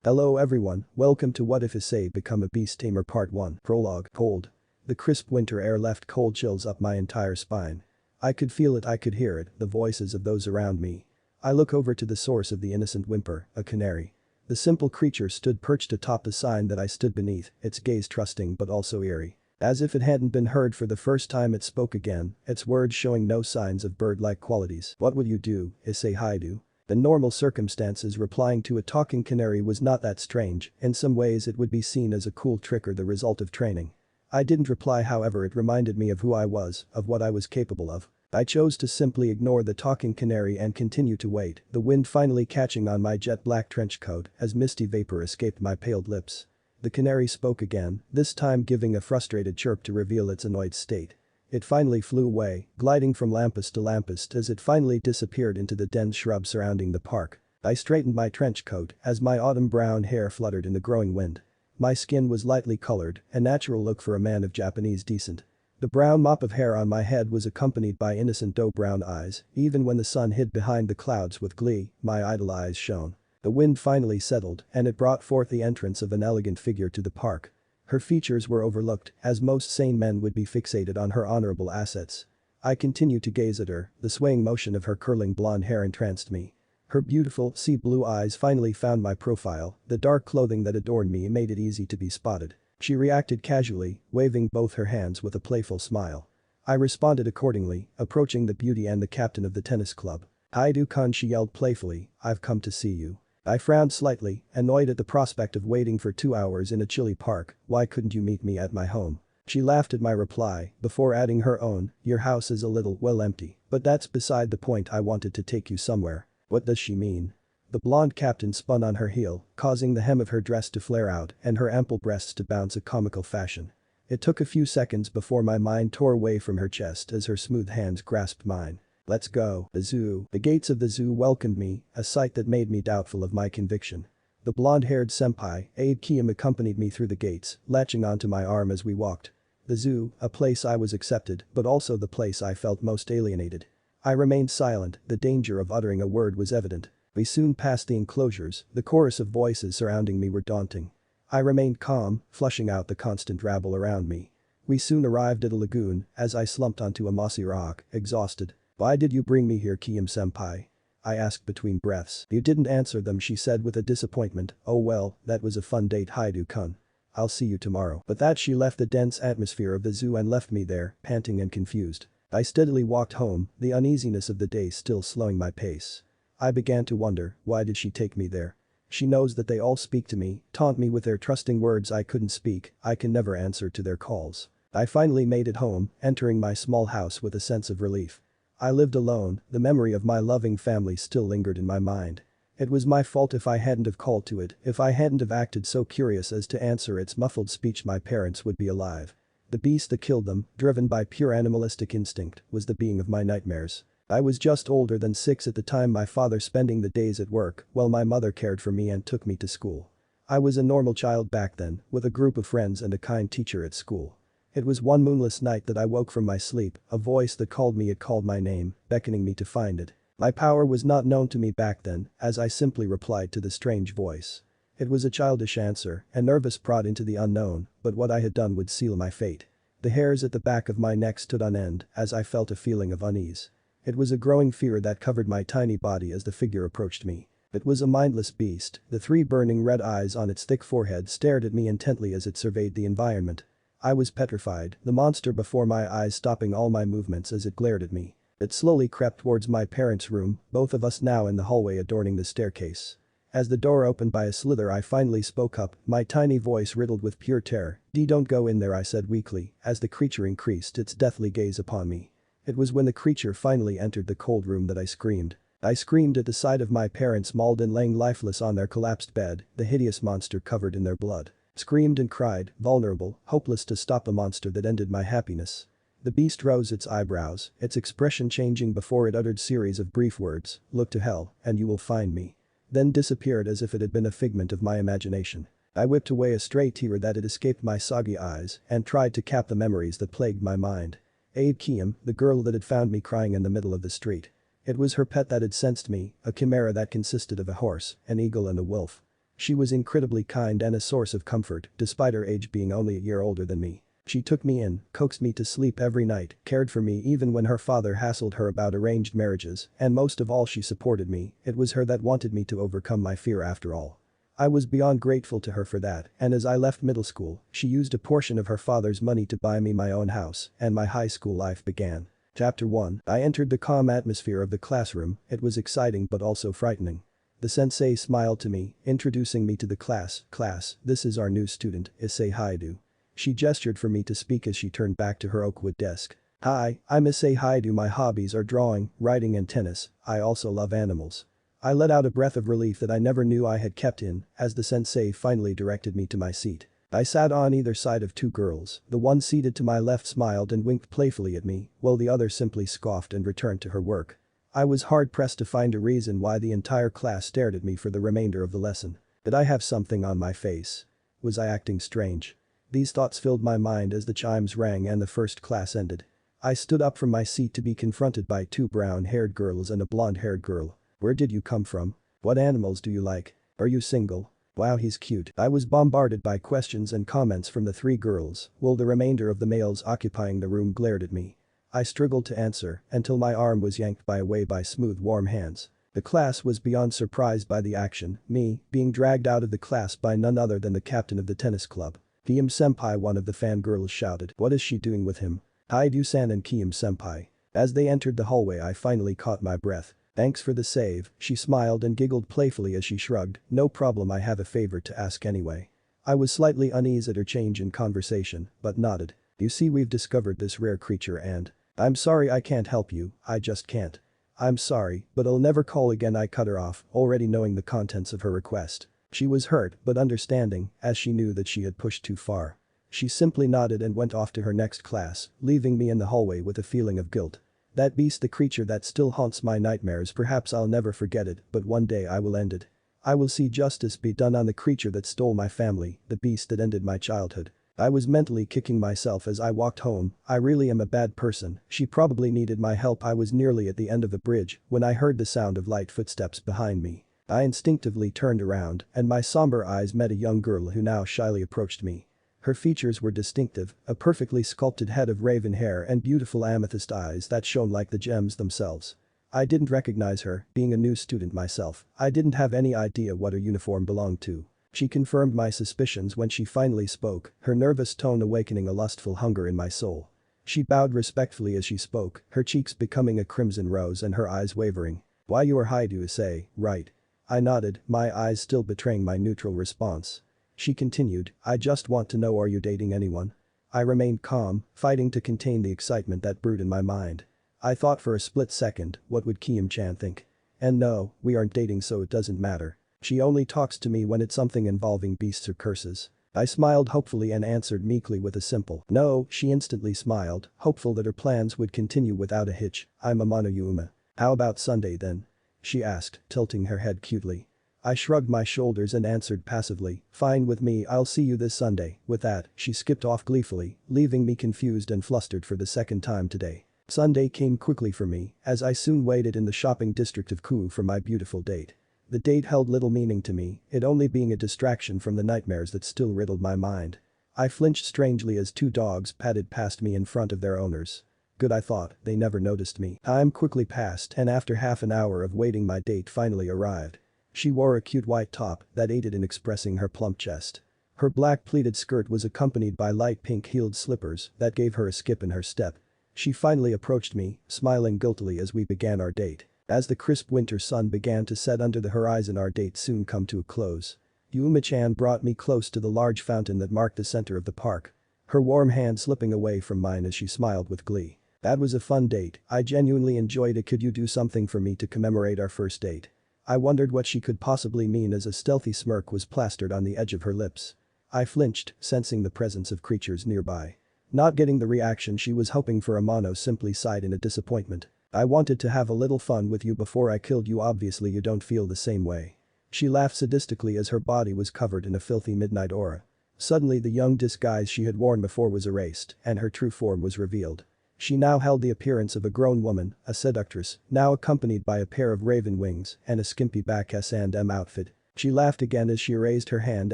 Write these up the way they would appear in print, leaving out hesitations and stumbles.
Hello everyone, welcome to whatifissei Become a Beast Tamer Part 1. Prologue. Cold. The crisp winter air left cold chills up my entire spine. I could feel it, I could hear it, the voices of those around me. I look over to the source of the innocent whimper, a canary. The simple creature stood perched atop the sign that I stood beneath, its gaze trusting but also eerie. As if it hadn't been heard for the first time, it spoke again, its words showing no signs of bird-like qualities. What will you do, Issei Hyoudou? In normal circumstances, replying to a talking canary was not that strange. In some ways it would be seen as a cool trick or the result of training. I didn't reply, however. It reminded me of who I was, of what I was capable of. I chose to simply ignore the talking canary and continue to wait, the wind finally catching on my jet black trench coat as misty vapor escaped my paled lips. The canary spoke again, this time giving a frustrated chirp to reveal its annoyed state. It finally flew away, gliding from lamppost to lamppost as it finally disappeared into the dense shrubs surrounding the park. I straightened my trench coat as my autumn brown hair fluttered in the growing wind. My skin was lightly colored, a natural look for a man of Japanese descent. The brown mop of hair on my head was accompanied by innocent doe brown eyes. Even when the sun hid behind the clouds with glee, my idle eyes shone. The wind finally settled and it brought forth the entrance of an elegant figure to the park. Her features were overlooked, as most sane men would be fixated on her honorable assets. I continued to gaze at her, the swaying motion of her curling blonde hair entranced me. Her beautiful, sea blue eyes finally found my profile, the dark clothing that adorned me made it easy to be spotted. She reacted casually, waving both her hands with a playful smile. I responded accordingly, approaching the beauty and the captain of the tennis club. "Hyoudou-kun," she yelled playfully, "I've come to see you." I frowned slightly, annoyed at the prospect of waiting for 2 hours in a chilly park. "Why couldn't you meet me at my home?" She laughed at my reply, before adding her own, "Your house is a little, well, empty. But that's beside the point, I wanted to take you somewhere." What does she mean? The blonde captain spun on her heel, causing the hem of her dress to flare out and her ample breasts to bounce a comical fashion. It took a few seconds before my mind tore away from her chest as her smooth hands grasped mine. "Let's go." The zoo. The gates of the zoo welcomed me, a sight that made me doubtful of my conviction. The blonde-haired senpai, Aide Kiyome, accompanied me through the gates, latching onto my arm as we walked. The zoo, a place I was accepted, but also the place I felt most alienated. I remained silent, the danger of uttering a word was evident. We soon passed the enclosures, the chorus of voices surrounding me were daunting. I remained calm, flushing out the constant rabble around me. We soon arrived at a lagoon as I slumped onto a mossy rock, exhausted. "Why did you bring me here, Kiyome-senpai?" I asked between breaths. "You didn't answer them," she said with a disappointment. "Oh well, that was a fun date, Hyoudou-kun. I'll see you tomorrow." But that she left the dense atmosphere of the zoo and left me there, panting and confused. I steadily walked home, the uneasiness of the day still slowing my pace. I began to wonder, why did she take me there? She knows that they all speak to me, taunt me with their trusting words I couldn't speak, I can never answer to their calls. I finally made it home, entering my small house with a sense of relief. I lived alone, the memory of my loving family still lingered in my mind. It was my fault if I hadn't have called to it, if I hadn't have acted so curious as to answer its muffled speech. My parents would be alive. The beast that killed them, driven by pure animalistic instinct, was the being of my nightmares. I was just older than 6 at the time, my father spending the days at work while my mother cared for me and took me to school. I was a normal child back then, with a group of friends and a kind teacher at school. It was one moonless night that I woke from my sleep, a voice that called me, it called my name, beckoning me to find it. My power was not known to me back then, as I simply replied to the strange voice. It was a childish answer, a nervous prod into the unknown, but what I had done would seal my fate. The hairs at the back of my neck stood on end as I felt a feeling of unease. It was a growing fear that covered my tiny body as the figure approached me. It was a mindless beast, the 3 burning red eyes on its thick forehead stared at me intently as it surveyed the environment. I was petrified, the monster before my eyes stopping all my movements as it glared at me. It slowly crept towards my parents' room, both of us now in the hallway adorning the staircase. As the door opened by a slither, I finally spoke up, my tiny voice riddled with pure terror. "Don't go in there," I said weakly, as the creature increased its deathly gaze upon me. It was when the creature finally entered the cold room that I screamed. I screamed at the sight of my parents mauled and laying lifeless on their collapsed bed, the hideous monster covered in their blood. Screamed and cried, vulnerable, hopeless to stop the monster that ended my happiness. The beast rose its eyebrows, its expression changing before it uttered series of brief words, "Look to hell, and you will find me." Then disappeared as if it had been a figment of my imagination. I whipped away a stray tear that had escaped my soggy eyes and tried to cap the memories that plagued my mind. Aide Kiyome, the girl that had found me crying in the middle of the street. It was her pet that had sensed me, a chimera that consisted of a horse, an eagle and a wolf. She was incredibly kind and a source of comfort, despite her age being only a year older than me. She took me in, coaxed me to sleep every night, cared for me even when her father hassled her about arranged marriages, and most of all she supported me. It was her that wanted me to overcome my fear after all. I was beyond grateful to her for that, and as I left middle school, she used a portion of her father's money to buy me my own house, and my high school life began. Chapter 1. I entered the calm atmosphere of the classroom. It was exciting but also frightening. The sensei smiled to me, introducing me to the class. Class, this is our new student, Issei Hyoudou. She gestured for me to speak as she turned back to her oak wood desk. Hi, I'm Issei Hyoudou. My hobbies are drawing, writing and tennis. I also love animals. I let out a breath of relief that I never knew I had kept in, as the sensei finally directed me to my seat. I sat on either side of two girls. The one seated to my left smiled and winked playfully at me, while the other simply scoffed and returned to her work. I was hard-pressed to find a reason why the entire class stared at me for the remainder of the lesson. Did I have something on my face? Was I acting strange? These thoughts filled my mind as the chimes rang and the first class ended. I stood up from my seat to be confronted by two brown-haired girls and a blonde-haired girl. Where did you come from? What animals do you like? Are you single? Wow, he's cute. I was bombarded by questions and comments from the three girls, while the remainder of the males occupying the room glared at me. I struggled to answer until my arm was yanked away by smooth warm hands. The class was beyond surprised by the action, me being dragged out of the class by none other than the captain of the tennis club. Kiyome-senpai, one of the fangirls shouted. What is she doing with him? Hyoudou-san and Kiyome-senpai. As they entered the hallway I finally caught my breath. Thanks for the save, she smiled and giggled playfully as she shrugged. No problem, I have a favor to ask anyway. I was slightly uneasy at her change in conversation, but nodded. You see, we've discovered this rare creature and… I'm sorry I can't help you, I just can't. I'm sorry, but I'll never call again. I cut her off, already knowing the contents of her request. She was hurt but understanding, as she knew that she had pushed too far. She simply nodded and went off to her next class, leaving me in the hallway with a feeling of guilt. That beast, the creature that still haunts my nightmares, perhaps I'll never forget it, but one day I will end it. I will see justice be done on the creature that stole my family, the beast that ended my childhood. I was mentally kicking myself as I walked home. I really am a bad person. She probably needed my help. I was nearly at the end of the bridge when I heard the sound of light footsteps behind me. I instinctively turned around and my somber eyes met a young girl who now shyly approached me. Her features were distinctive, a perfectly sculpted head of raven hair and beautiful amethyst eyes that shone like the gems themselves. I didn't recognize her, being a new student myself. I didn't have any idea what her uniform belonged to. She confirmed my suspicions when she finally spoke, her nervous tone awakening a lustful hunger in my soul. She bowed respectfully as she spoke, her cheeks becoming a crimson rose and her eyes wavering. Why, you are Hyoudou-issei, right? I nodded, my eyes still betraying my neutral response. She continued, I just want to know, are you dating anyone? I remained calm, fighting to contain the excitement that brewed in my mind. I thought for a split second, what would Kiyome-chan think? And no, we aren't dating, so it doesn't matter. She only talks to me when it's something involving beasts or curses. I smiled hopefully and answered meekly with a simple no. She instantly smiled, hopeful that her plans would continue without a hitch. I'm a monoyuma. How about Sunday then? She asked, tilting her head cutely. I shrugged my shoulders and answered passively, fine with me, I'll see you this Sunday. With that, she skipped off gleefully, leaving me confused and flustered for the second time today. Sunday came quickly for me, as I soon waited in the shopping district of Kyoto for my beautiful date. The date held little meaning to me, it only being a distraction from the nightmares that still riddled my mind. I flinched strangely as two dogs padded past me in front of their owners. Good, I thought, they never noticed me. Time quickly passed and after half an hour of waiting my date finally arrived. She wore a cute white top that aided in expressing her plump chest. Her black pleated skirt was accompanied by light pink heeled slippers that gave her a skip in her step. She finally approached me, smiling guiltily as we began our date. As the crisp winter sun began to set under the horizon, our date soon come to a close. Kiyome-chan brought me close to the large fountain that marked the center of the park. Her warm hand slipping away from mine as she smiled with glee. That was a fun date, I genuinely enjoyed it. Could you do something for me to commemorate our first date? I wondered what she could possibly mean as a stealthy smirk was plastered on the edge of her lips. I flinched, sensing the presence of creatures nearby. Not getting the reaction she was hoping for, Amano simply sighed in a disappointment. I wanted to have a little fun with you before I killed you. Obviously you don't feel the same way. She laughed sadistically as her body was covered in a filthy midnight aura. Suddenly the young disguise she had worn before was erased and her true form was revealed. She now held the appearance of a grown woman, a seductress, now accompanied by a pair of raven wings and a skimpy back S&M outfit. She laughed again as she raised her hand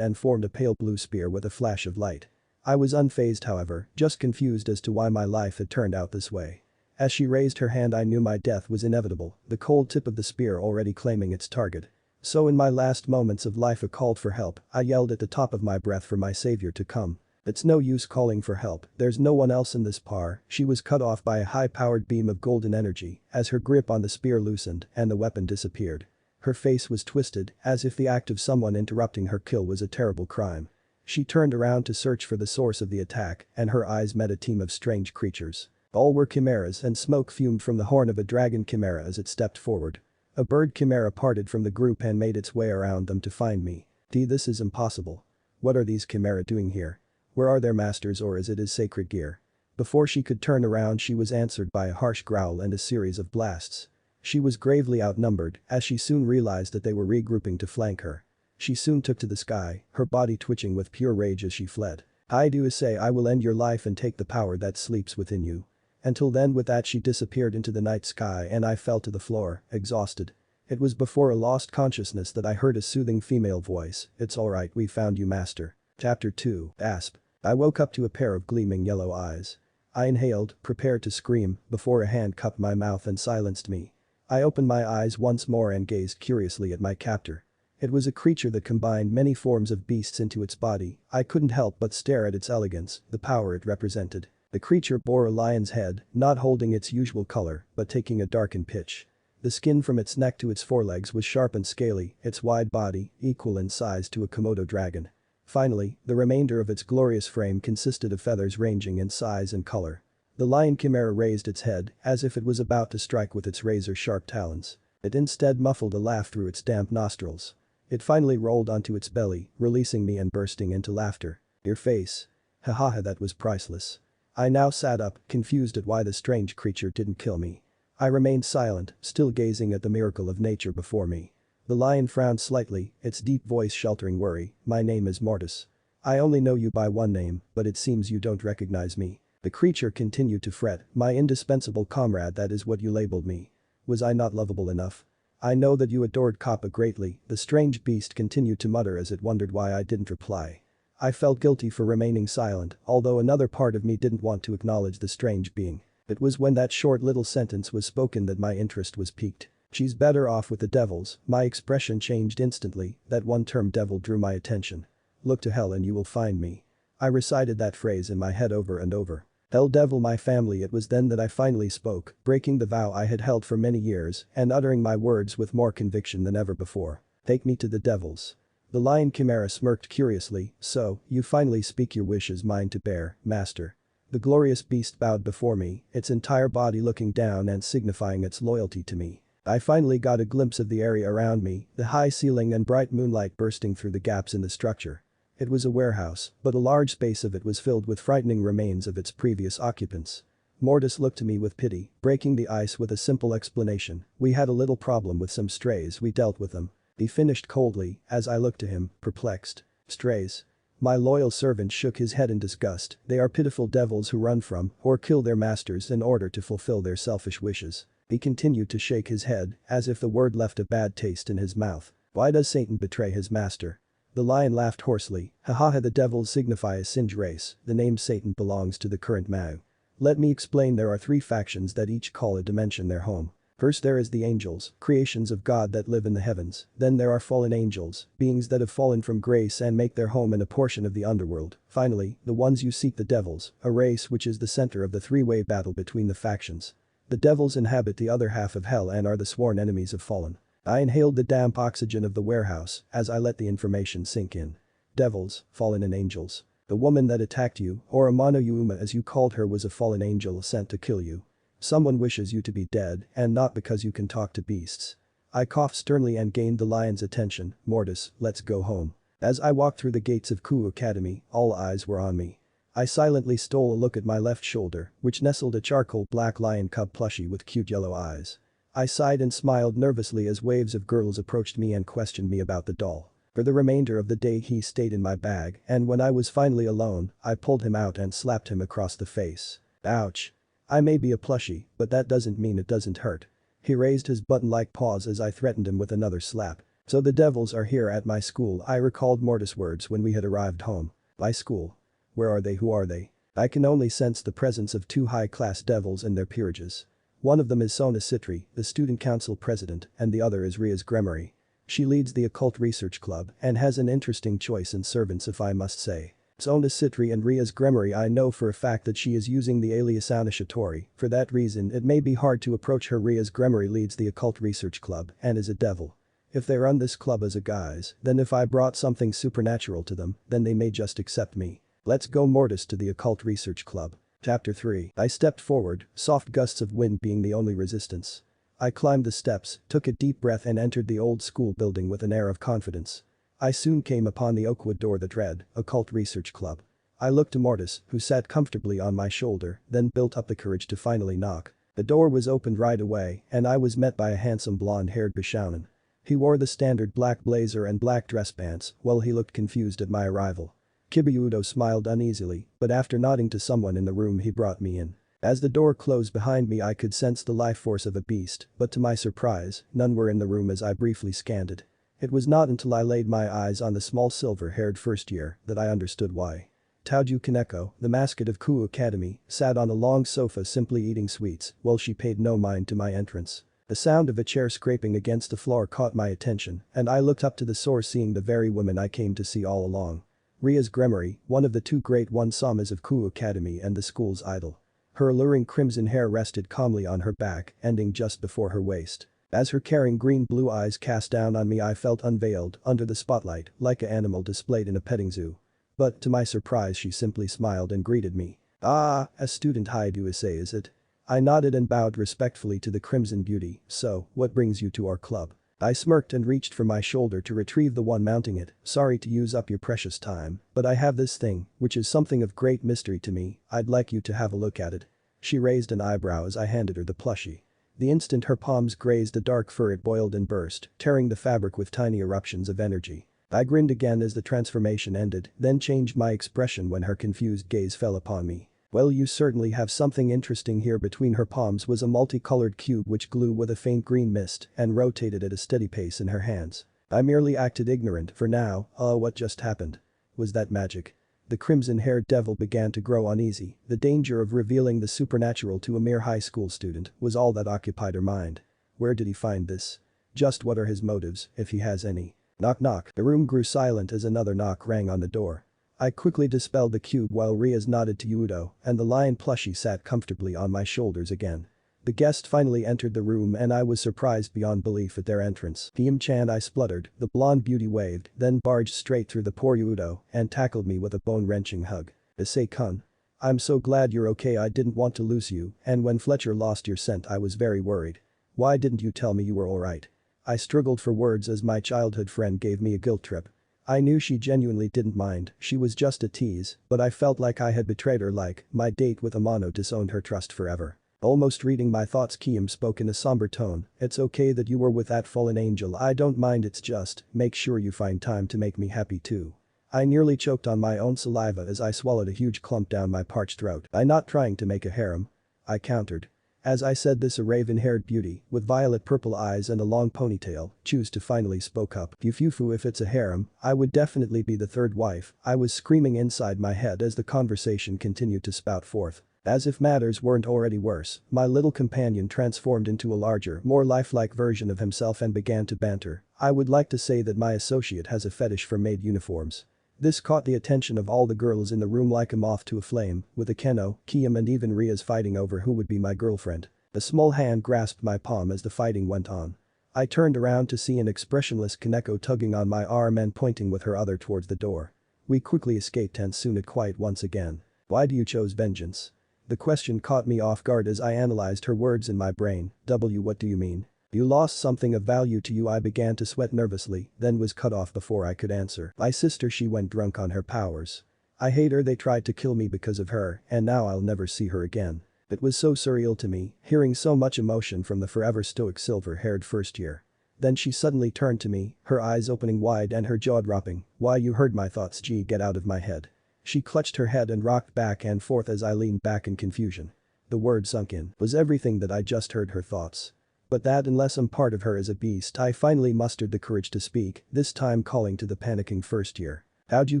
and formed a pale blue spear with a flash of light. I was unfazed however, just confused as to why my life had turned out this way. As she raised her hand I knew my death was inevitable, the cold tip of the spear already claiming its target. So in my last moments of life I called for help, I yelled at the top of my breath for my savior to come. It's no use calling for help, there's no one else in this par. She was cut off by a high-powered beam of golden energy as her grip on the spear loosened and the weapon disappeared. Her face was twisted, as if the act of someone interrupting her kill was a terrible crime. She turned around to search for the source of the attack and her eyes met a team of strange creatures. All were chimeras and smoke fumed from the horn of a dragon chimera as it stepped forward. A bird chimera parted from the group and made its way around them to find me. This is impossible. What are these chimera doing here? Where are their masters or is it his sacred gear? Before she could turn around she was answered by a harsh growl and a series of blasts. She was gravely outnumbered as she soon realized that they were regrouping to flank her. She soon took to the sky, her body twitching with pure rage as she fled. Issei, I will end your life and take the power that sleeps within you. Until then with that she disappeared into the night sky and I fell to the floor, exhausted. It was before a lost consciousness that I heard a soothing female voice, "It's alright, we found you master." Chapter 2, Asp. I woke up to a pair of gleaming yellow eyes. I inhaled, prepared to scream, before a hand cupped my mouth and silenced me. I opened my eyes once more and gazed curiously at my captor. It was a creature that combined many forms of beasts into its body. I couldn't help but stare at its elegance, the power it represented. The creature bore a lion's head, not holding its usual color, but taking a darkened pitch. The skin from its neck to its forelegs was sharp and scaly, its wide body, equal in size to a Komodo dragon. Finally, the remainder of its glorious frame consisted of feathers ranging in size and color. The lion chimera raised its head, as if it was about to strike with its razor-sharp talons. It instead muffled a laugh through its damp nostrils. It finally rolled onto its belly, releasing me and bursting into laughter. Your face. Hahaha, that was priceless. I now sat up, confused at why the strange creature didn't kill me. I remained silent, still gazing at the miracle of nature before me. The lion frowned slightly, its deep voice sheltering worry, "My name is Mortis. I only know you by one name, but it seems you don't recognize me." The creature continued to fret, "My indispensable comrade, that is what you labeled me. Was I not lovable enough? I know that you adored Kappa greatly," the strange beast continued to mutter as it wondered why I didn't reply. I felt guilty for remaining silent, although another part of me didn't want to acknowledge the strange being. It was when that short little sentence was spoken that my interest was piqued. "She's better off with the devils." My expression changed instantly, that one term devil drew my attention. "Look to hell and you will find me." I recited that phrase in my head over and over. "Hell devil my family." It was then that I finally spoke, breaking the vow I had held for many years and uttering my words with more conviction than ever before. "Take me to the devils." The lion chimera smirked curiously, "So, you finally speak, your wish is mine to bear, master." The glorious beast bowed before me, its entire body looking down and signifying its loyalty to me. I finally got a glimpse of the area around me, the high ceiling and bright moonlight bursting through the gaps in the structure. It was a warehouse, but a large space of it was filled with frightening remains of its previous occupants. Mortis looked to me with pity, breaking the ice with a simple explanation. "We had a little problem with some strays, we dealt with them." He finished coldly, as I looked to him, perplexed. "Strays?" My loyal servant shook his head in disgust. "They are pitiful devils who run from or kill their masters in order to fulfill their selfish wishes." He continued to shake his head, as if the word left a bad taste in his mouth. "Why does Satan betray his master?" The lion laughed hoarsely. "Hahaha, the devils signify a Singe race, the name Satan belongs to the current Mao. Let me explain, there are 3 factions that each call a dimension their home. First there is the angels, creations of God that live in the heavens. Then there are fallen angels, beings that have fallen from grace and make their home in a portion of the underworld. Finally, the ones you seek, the devils, a race which is the center of the 3-way battle between the factions. The devils inhabit the other half of hell and are the sworn enemies of fallen." I inhaled the damp oxygen of the warehouse as I let the information sink in. Devils, fallen and angels. The woman that attacked you, or Amano as you called her, was a fallen angel sent to kill you. Someone wishes you to be dead, and not because you can talk to beasts. I coughed sternly and gained the lion's attention. "Mortis, let's go home." As I walked through the gates of Ku Academy, all eyes were on me. I silently stole a look at my left shoulder, which nestled a charcoal black lion cub plushie with cute yellow eyes. I sighed and smiled nervously as waves of girls approached me and questioned me about the doll. For the remainder of the day he stayed in my bag, and when I was finally alone, I pulled him out and slapped him across the face. Ouch. I may be a plushie, but that doesn't mean it doesn't hurt. He raised his button-like paws as I threatened him with another slap. So the devils are here at my school. I recalled Mortis' words when we had arrived home. My school. Where are they? Who are they? I can only sense the presence of two high-class devils and their peerages. One of them is Sona Citri, the student council president, and the other is Ria's Gremory. She leads the occult research club and has an interesting choice in servants if I must say. Sona Citri and Ria's Gremory, I know for a fact that she is using the alias Anishitori. For that reason it may be hard to approach her. Ria's Gremory leads the occult research club and is a devil. If they run this club as a guise, then if I brought something supernatural to them, then they may just accept me. Let's go Mortis to the occult research club. Chapter 3. I stepped forward, soft gusts of wind being the only resistance. I climbed the steps, took a deep breath and entered the old school building with an air of confidence. I soon came upon the oakwood door that read, Occult Research Club. I looked to Mortis, who sat comfortably on my shoulder, then built up the courage to finally knock. The door was opened right away, and I was met by a handsome blonde-haired Bishounen. He wore the standard black blazer and black dress pants, while he looked confused at my arrival. Issei Hyoudou smiled uneasily, but after nodding to someone in the room he brought me in. As the door closed behind me I could sense the life force of a beast, but to my surprise, none were in the room as I briefly scanned it. It was not until I laid my eyes on the small silver-haired first year that I understood why. Taoju Kaneko, the mascot of Ku Academy, sat on a long sofa simply eating sweets while she paid no mind to my entrance. The sound of a chair scraping against the floor caught my attention, and I looked up to the source, seeing the very woman I came to see all along. Ria's Gremory, one of the two great one-samas of Ku Academy and the school's idol. Her alluring crimson hair rested calmly on her back, ending just before her waist. As her caring green-blue eyes cast down on me I felt unveiled under the spotlight like an animal displayed in a petting zoo. But to my surprise she simply smiled and greeted me. "Ah, a student Hyoudou-issei is it?" I nodded and bowed respectfully to the crimson beauty. "So, what brings you to our club?" I smirked and reached for my shoulder to retrieve the one mounting it. "Sorry to use up your precious time, but I have this thing, which is something of great mystery to me. I'd like you to have a look at it." She raised an eyebrow as I handed her the plushie. The instant her palms grazed the dark fur it boiled and burst, tearing the fabric with tiny eruptions of energy. I grinned again as the transformation ended, then changed my expression when her confused gaze fell upon me. "Well, you certainly have something interesting here." Between her palms was a multicolored cube which glowed with a faint green mist and rotated at a steady pace in her hands. I merely acted ignorant for now. What just happened? Was that magic? The crimson-haired devil began to grow uneasy. The danger of revealing the supernatural to a mere high school student was all that occupied her mind. Where did he find this? Just what are his motives, if he has any? Knock knock. The room grew silent as another knock rang on the door. I quickly dispelled the cube while Riaz nodded to Hyoudou, and the lion plushie sat comfortably on my shoulders again. The guest finally entered the room and I was surprised beyond belief at their entrance. "Kiyome-chan," I spluttered. The blonde beauty waved, then barged straight through the poor Hyoudou and tackled me with a bone-wrenching hug. "Issei-kun. I'm so glad you're okay. I didn't want to lose you, and when Fletcher lost your scent I was very worried. Why didn't you tell me you were alright?" I struggled for words as my childhood friend gave me a guilt trip. I knew she genuinely didn't mind, she was just a tease, but I felt like I had betrayed her, like my date with Amano disowned her trust forever. Almost reading my thoughts, Kiyome spoke in a somber tone. "It's okay that you were with that fallen angel. I don't mind, it's just, make sure you find time to make me happy too." I nearly choked on my own saliva as I swallowed a huge clump down my parched throat. "I'm not trying to make a harem," I countered. As I said this, a raven-haired beauty with violet-purple eyes and a long ponytail chose to finally spoke up. "Fufu, if it's a harem, I would definitely be the third wife." I was screaming inside my head as the conversation continued to spout forth. As if matters weren't already worse, my little companion transformed into a larger, more lifelike version of himself and began to banter. "I would like to say that my associate has a fetish for maid uniforms." This caught the attention of all the girls in the room like a moth to a flame, with Akeno, Kiyome and even Riaz fighting over who would be my girlfriend. A small hand grasped my palm as the fighting went on. I turned around to see an expressionless Kaneko tugging on my arm and pointing with her other towards the door. We quickly escaped and soon it quiet once again. "Why do you choose vengeance?" The question caught me off guard as I analyzed her words in my brain. What do you mean?" "You lost something of value to you." I began to sweat nervously, then was cut off before I could answer. "My sister, she went drunk on her powers. I hate her. They tried to kill me because of her, and now I'll never see her again." It was so surreal to me, hearing so much emotion from the forever stoic silver-haired first year. Then she suddenly turned to me, her eyes opening wide and her jaw dropping. "Why, you heard my thoughts. Gee, get out of my head." She clutched her head and rocked back and forth as I leaned back in confusion. The word sunk in. Was everything that I just heard her thoughts? But that unless some part of her is a beast, I finally mustered the courage to speak, this time calling to the panicking first year. How'd you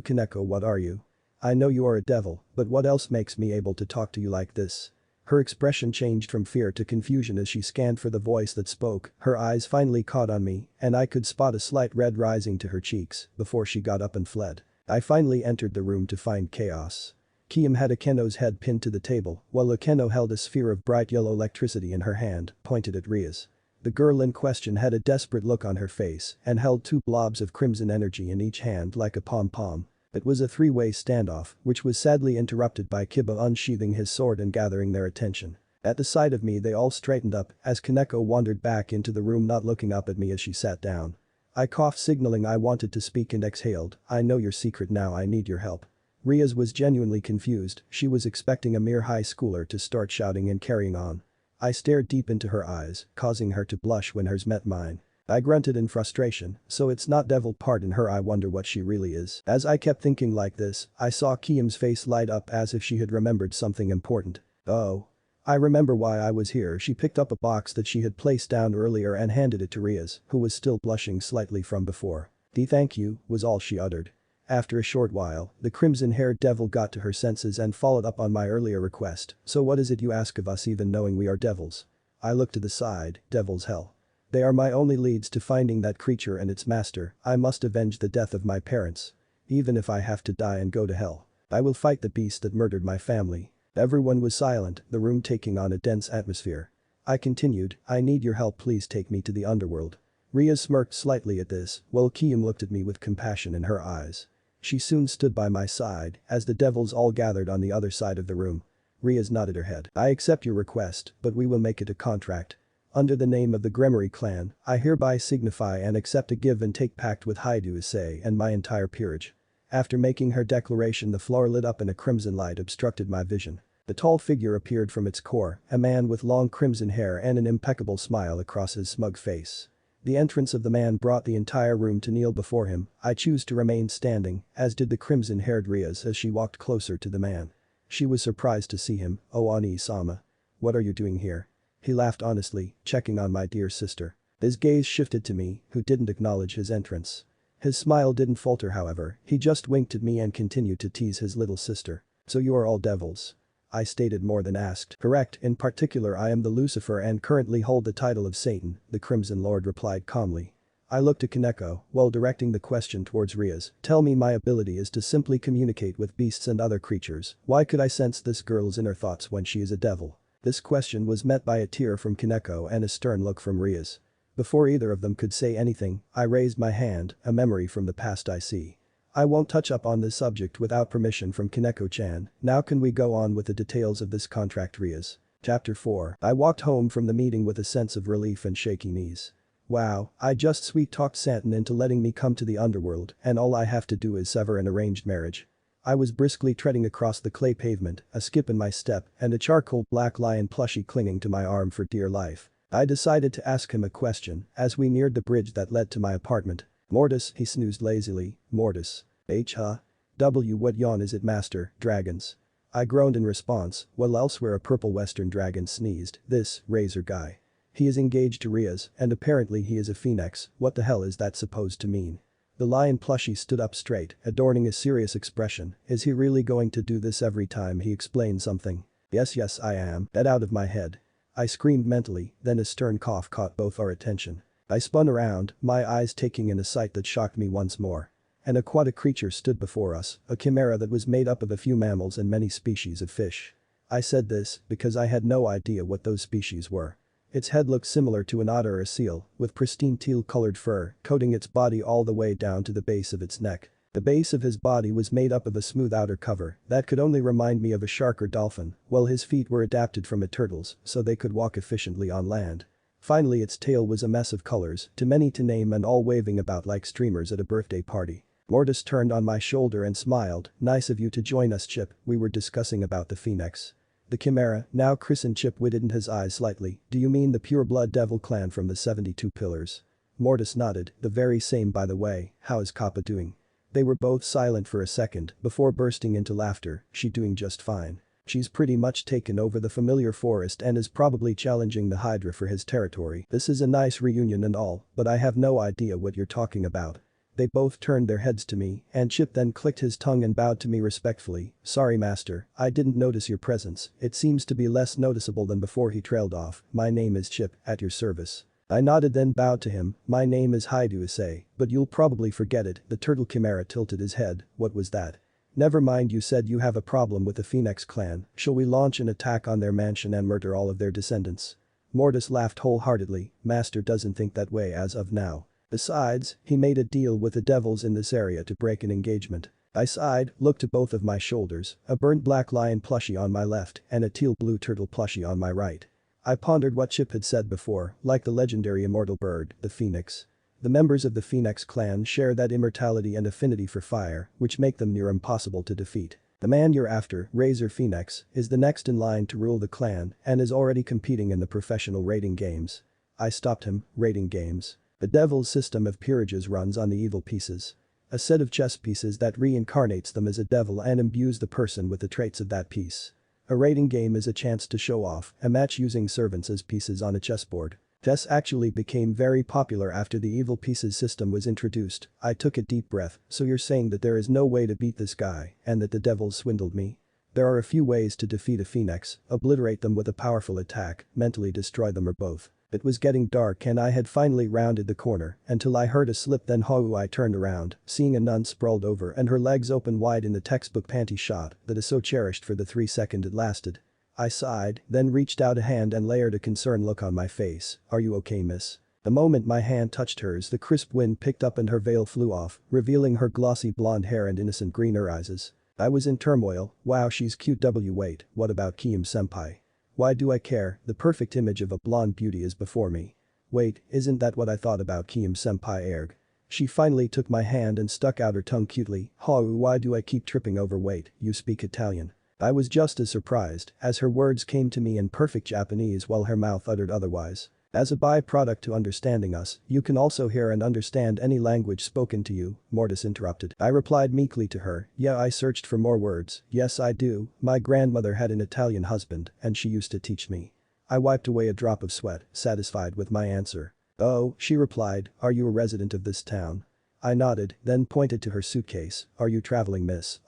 Kaneko, what are you? I know you are a devil, but what else makes me able to talk to you like this? Her expression changed from fear to confusion as she scanned for the voice that spoke, her eyes finally caught on me, and I could spot a slight red rising to her cheeks before she got up and fled. I finally entered the room to find chaos. Kiyome had Akeno's head pinned to the table, while Akeno held a sphere of bright yellow electricity in her hand, pointed at Ria's. The girl in question had a desperate look on her face and held two blobs of crimson energy in each hand like a pom-pom. It was a three-way standoff, which was sadly interrupted by Kiba unsheathing his sword and gathering their attention. At the sight of me they all straightened up as Kaneko wandered back into the room, not looking up at me as she sat down. I coughed, signaling I wanted to speak, and exhaled, I know your secret now, I need your help. Ria's was genuinely confused, she was expecting a mere high schooler to start shouting and carrying on. I stared deep into her eyes, causing her to blush when hers met mine. I grunted in frustration, so it's not devil part in her, I wonder what she really is. As I kept thinking like this, I saw Kiyome's face light up as if she had remembered something important. Oh. I remember why I was here. She picked up a box that she had placed down earlier and handed it to Ria's, who was still blushing slightly from before. Thank you, was all she uttered. After a short while, the crimson-haired devil got to her senses and followed up on my earlier request. So what is it you ask of us, even knowing we are devils? I looked to the side, devil's hell. They are my only leads to finding that creature and its master. I must avenge the death of my parents. Even if I have to die and go to hell. I will fight the beast that murdered my family. Everyone was silent, the room taking on a dense atmosphere. I continued, I need your help, please take me to the underworld. Ria smirked slightly at this, while Kiyome looked at me with compassion in her eyes. She soon stood by my side as the devils all gathered on the other side of the room. Ria's nodded her head. I accept your request, but we will make it a contract. Under the name of the Gremory clan, I hereby signify and accept a give and take pact with Hyoudou and my entire peerage. After making her declaration, the floor lit up and a crimson light obstructed my vision. The tall figure appeared from its core, a man with long crimson hair and an impeccable smile across his smug face. The entrance of the man brought the entire room to kneel before him. I choose to remain standing, as did the crimson-haired Ria's as she walked closer to the man. She was surprised to see him. Oh, Ani-sama. What are you doing here? He laughed honestly, checking on my dear sister. His gaze shifted to me, who didn't acknowledge his entrance. His smile didn't falter, however, he just winked at me and continued to tease his little sister. So you are all devils? I stated more than asked. Correct, in particular I am the Lucifer and currently hold the title of Satan, the Crimson Lord replied calmly. I looked at Kaneko, while directing the question towards Ria's. Tell me, my ability is to simply communicate with beasts and other creatures. Why could I sense this girl's inner thoughts when she is a devil? This question was met by a tear from Kaneko and a stern look from Ria's. Before either of them could say anything, I raised my hand, a memory from the past I see. I won't touch up on this subject without permission from Kaneko-chan. Now can we go on with the details of this contract, Ria's? Chapter 4. I walked home from the meeting with a sense of relief and shaky knees. Wow, I just sweet-talked Santon into letting me come to the underworld and all I have to do is sever an arranged marriage. I was briskly treading across the clay pavement, a skip in my step and a charcoal black lion plushie clinging to my arm for dear life. I decided to ask him a question as we neared the bridge that led to my apartment. Mortis, he snoozed lazily. Mortis. What yawn is it, master? Dragons. I groaned in response, while elsewhere a purple western dragon sneezed. This, razor guy. He is engaged to Ria's and apparently he is a phoenix. What the hell is that supposed to mean? The lion plushie stood up straight, adorning a serious expression. Is he really going to do this every time he explains something? Yes I am. Get out of my head. I screamed mentally, then a stern cough caught both our attention. I spun around, my eyes taking in a sight that shocked me once more. An aquatic creature stood before us, a chimera that was made up of a few mammals and many species of fish. I said this because I had no idea what those species were. Its head looked similar to an otter or a seal, with pristine teal-colored fur coating its body all the way down to the base of its neck. The base of his body was made up of a smooth outer cover that could only remind me of a shark or dolphin, while his feet were adapted from a turtle's so they could walk efficiently on land. Finally, its tail was a mess of colors, too many to name and all waving about like streamers at a birthday party. Mortis turned on my shoulder and smiled. Nice of you to join us, Chip, we were discussing about the phoenix. The chimera, now christened Chip, widened his eyes slightly. Do you mean the pure-blood devil clan from the 72 Pillars? Mortis nodded. The very same, by the way. How is Kappa doing? They were both silent for a second before bursting into laughter. She doing just fine. She's pretty much taken over the familiar forest and is probably challenging the Hydra for his territory. This is a nice reunion and all, but I have no idea what you're talking about. They both turned their heads to me, and Chip then clicked his tongue and bowed to me respectfully. Sorry master, I didn't notice your presence, it seems to be less noticeable than before. He trailed off. My name is Chip, at your service. I nodded then bowed to him. My name is Hyoudou, but you'll probably forget it. The turtle chimera tilted his head. What was that? Never mind, you said you have a problem with the Phoenix clan. Shall we launch an attack on their mansion and murder all of their descendants? Mortis laughed wholeheartedly. Master doesn't think that way as of now. Besides, he made a deal with the devils in this area to break an engagement. I sighed, looked to both of my shoulders, a burnt black lion plushie on my left and a teal blue turtle plushie on my right. I pondered what Chip had said before, like the legendary immortal bird, the phoenix. The members of the Phoenix clan share that immortality and affinity for fire, which make them near impossible to defeat. The man you're after, Razor Phoenix, is the next in line to rule the clan and is already competing in the professional rating games. I stopped him. Rating games. The devil's system of peerages runs on the evil pieces. A set of chess pieces that reincarnates them as a devil and imbues the person with the traits of that piece. A rating game is a chance to show off a match using servants as pieces on a chessboard. Chess actually became very popular after the evil pieces system was introduced. I took a deep breath. So you're saying that there is no way to beat this guy and that the devils swindled me? There are a few ways to defeat a phoenix: obliterate them with a powerful attack, mentally destroy them, or both. It was getting dark and I had finally rounded the corner until I heard a slip. Then I turned around, seeing a nun sprawled over and her legs open wide in the textbook panty shot that is so cherished for the 3 seconds it lasted. I sighed, then reached out a hand and layered a concerned look on my face. Are you okay, miss? The moment my hand touched hers, the crisp wind picked up and her veil flew off, revealing her glossy blonde hair and innocent green eyes. I was in turmoil. Wow, she's cute. Wait, what about Kiyome-senpai? Why do I care? The perfect image of a blonde beauty is before me. Wait, isn't that what I thought about Kiyome-senpai? Erg. She finally took my hand and stuck out her tongue cutely. Why do I keep tripping over? Wait, you speak Italian? I was just as surprised as her words came to me in perfect Japanese while her mouth uttered otherwise. As a byproduct to understanding us, you can also hear and understand any language spoken to you, Mortis interrupted. I replied meekly to her, yeah, I searched for more words. Yes, I do. My grandmother had an Italian husband and she used to teach me. I wiped away a drop of sweat, satisfied with my answer. Oh, she replied, are you a resident of this town? I nodded, then pointed to her suitcase. Are you traveling, miss?